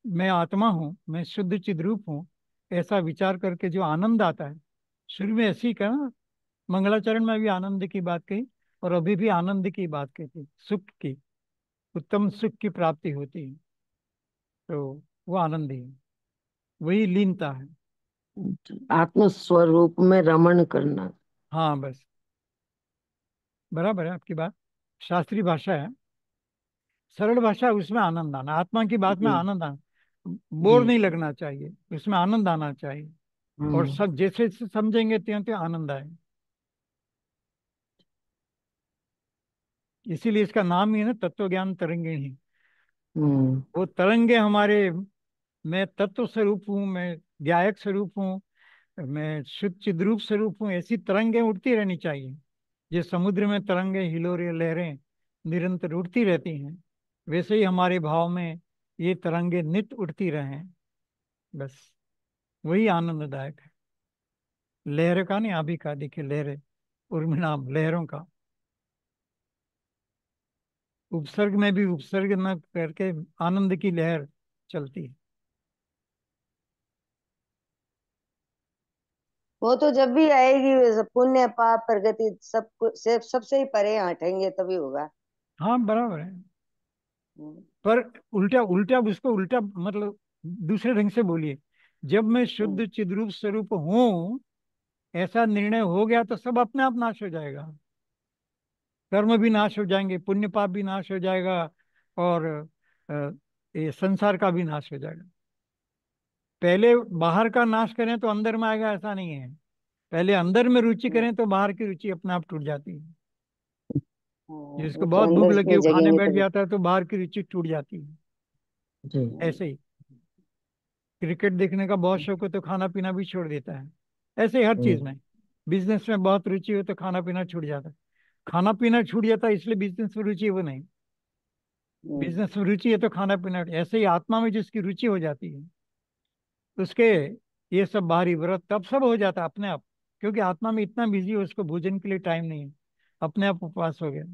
मैं आत्मा हूँ, मैं शुद्ध चिद्रूप हूँ, ऐसा विचार करके जो आनंद आता है। शुरू में ऐसी कहा, मंगलाचरण में भी आनंद की बात कही, और अभी भी आनंद की बात कही थी, सुख की, उत्तम सुख की प्राप्ति होती है, तो वो आनंद ही है, वही लीनता है। आत्म स्वरूप में रमण करना। हाँ बस, बराबर है आपकी बात, शास्त्रीय भाषा है, सरल भाषा है, उसमें आनंद आना, आत्मा की बात में जी आनंद आना, जी। बोर नहीं लगना चाहिए, उसमें आनंद आना चाहिए। और हम्म सब जैसे जैसे समझेंगे त्यों त्यों आनंद आएगा। इसीलिए इसका नाम ही है ना, तत्व ज्ञान तरंगिणी। हम्म वो तरंगे हमारे, मैं तत्व स्वरूप हूँ, मैं गायक स्वरूप हूँ, मैं शुद्ध चिद्रूप स्वरूप हूँ, ऐसी तरंगें उठती रहनी चाहिए। ये समुद्र में तरंगे, हिलोरे, लहरें निरंतर उठती रहती हैं, वैसे ही हमारे भाव में ये तरंगे नित्य उठती रहें, बस वही आनंददायक है। लहर का नहीं, आभि का, देखिए लहरें, उर्मिनाम, लहरों का। उपसर्ग में भी उपसर्ग न करके आनंद की लहर चलती है। वो तो जब भी आएगी, वे सब पुण्य पाप प्रगति सब कुछ से सबसे ही परे हटेंगे तभी होगा। हाँ बराबर है, हम्म, पर उल्टा उल्टा उसको उल्टा मतलब दूसरे ढंग से बोलिए। जब मैं हम्म, शुद्ध चिद्रूप स्वरूप हूँ, ऐसा निर्णय हो गया, तो सब अपने आप नाश हो जाएगा। कर्म भी नाश हो जाएंगे, पुण्य पाप भी नाश हो जाएगा, और अ, ये संसार का भी नाश हो जाएगा। पहले बाहर का नाश करें तो अंदर में आएगा, ऐसा नहीं है। पहले अंदर में रुचि हम्म, करें तो बाहर की रुचि अपने आप टूट जाती है। जिसको वो तो बहुत भूख अंदर लगी में हो, खाने जगेंगे बैठ तभी। जाता है, तो बाहर की रुचि टूट जाती है। जी। ऐसे ही क्रिकेट देखने का बहुत शौक हो तो खाना पीना भी छोड़ देता है। ऐसे ही हर चीज हम्म में, बिजनेस में बहुत रुचि हो तो खाना पीना छूट जाता है। खाना पीना छूट जाता है इसलिए बिजनेस में रुचि वो नहीं, हम्म, बिजनेस में रुचि है तो खाना पीना। ऐसे ही आत्मा में जिसकी रुचि हो जाती है, उसके ये सब बाहरी व्रत तब सब हो जाता है अपने आप, क्योंकि आत्मा में इतना बिजी हो, उसको भोजन के लिए टाइम नहीं है, अपने आप उपवास हो गया।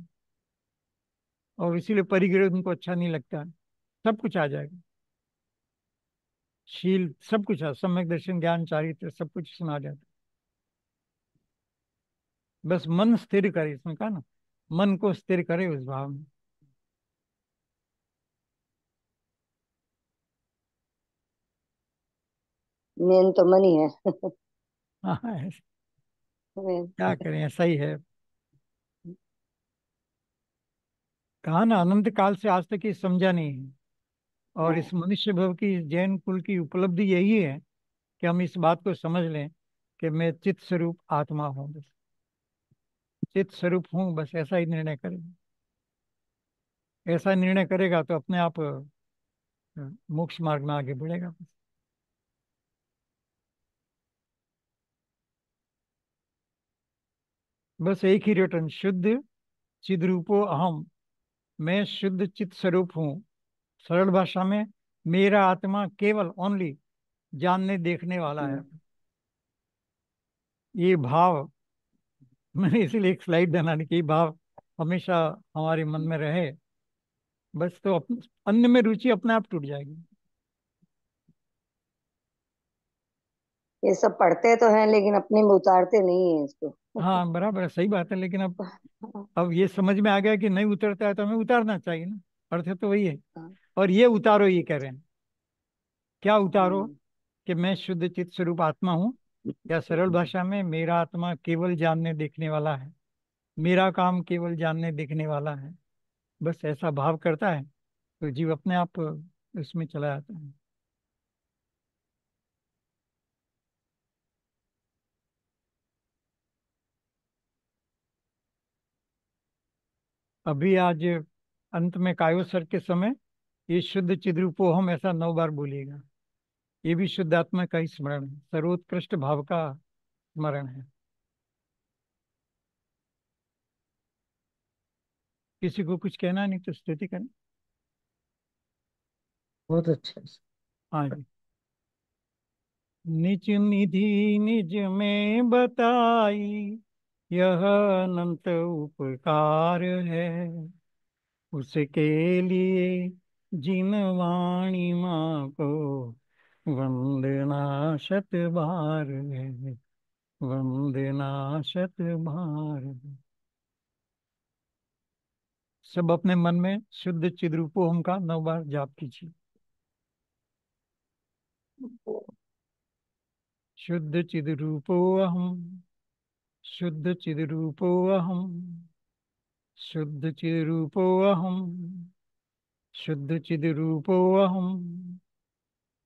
और इसीलिए परिग्रह उनको अच्छा नहीं लगता है। सब कुछ आ जाएगा, शील सब कुछ है, सम्यक दर्शन, ज्ञान, चारित्र, सब कुछ इसमें आ जाता है। बस मन स्थिर करे, इसमें कहा ना, मन को स्थिर करे उस भाव में। मेन तो मन ही है। हाँ ऐसे- मेन। क्या करें, ऐसा ही है। कहा ना, अनंत काल से आज तक ये समझा नहीं है। और हाँ, इस मनुष्य भव की, इस जैन कुल की उपलब्धि यही है कि हम इस बात को समझ लें कि मैं चित स्वरूप आत्मा हूँ, बस चित स्वरूप हूँ, बस ऐसा ही निर्णय करेगा। ऐसा निर्णय करेगा तो अपने आप मोक्ष मार्ग में आगे बढ़ेगा बस। बस एक ही रटन, शुद्ध चिद्रूपो अहम, मैं शुद्ध चित स्वरूप हूँ। सरल भाषा में, मेरा आत्मा केवल ओनली जानने देखने वाला है। ये भाव मैंने इसीलिए एक स्लाइड बनाने की, भाव हमेशा हमारे मन में रहे, बस तो अन्य में रुचि अपने आप टूट जाएगी। ये सब पढ़ते तो हैं लेकिन अपने में उतारते नहीं है इसको। हाँ बराबर है, सही बात है, लेकिन अब ये समझ में आ गया कि नहीं उतरता है तो हमें उतारना चाहिए ना, अर्थ तो वही है। और ये उतारो, ये कह रहे हैं, क्या उतारो? कि मैं शुद्ध चित स्वरूप आत्मा हूँ, या सरल भाषा में, मेरा आत्मा केवल जानने देखने वाला है, मेरा काम केवल जानने देखने वाला है। बस ऐसा भाव करता है तो जीव अपने आप उसमें चला जाता है। अभी आज अंत में कायोसर के समय, ये शुद्ध चिद्रूपो हम ऐसा 9 बार बोलिएगा। ये भी शुद्ध आत्मा का ही स्मरण है, सर्वोत्कृष्ट भाव का स्मरण है। किसी को कुछ कहना नहीं तो स्तुति करना। बहुत अच्छा है। हाँ जी। निज निधि निज में बताई, यह अनंत उपकार है। उसके लिए जिन वाणी माँ को वंदना शत बार है, वंदना शत बार है। सब अपने मन में शुद्ध चिद्रूपोहम का 9 बार जाप कीजिए। शुद्ध चिद्रूपोहम, शुद्ध चिद्रूपोहम, शुद्ध चिद्रूपोहम, शुद्ध चिद्रूपोहम,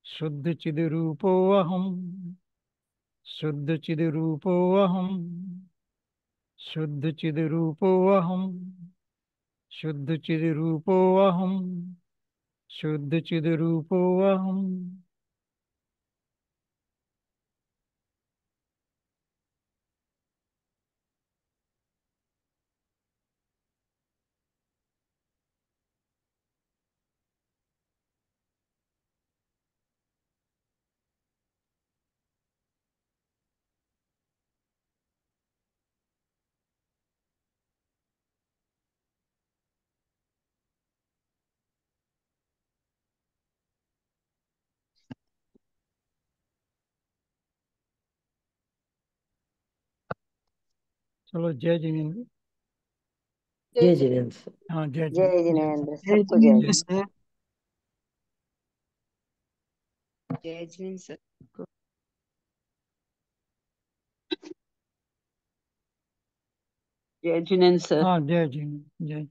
शुद्ध चिद्रूपोहम, शुद्ध चिद्रूपोहम, शुद्ध चिद्रूपोहम, शुद्ध चिद्रूपोहम, शुद्ध चिद्रूपोहम। चलो, जय जिनेन्द्र। जय जिनेन्द्र। हाँ, जय जय जय। जिनेन्द्र, जय सबको जय। जिनेन्द्र सर। जय जिनेन्द्र सर। जय जिनेन्द्र सर। हाँ, जय जिनेन्द्र, जय।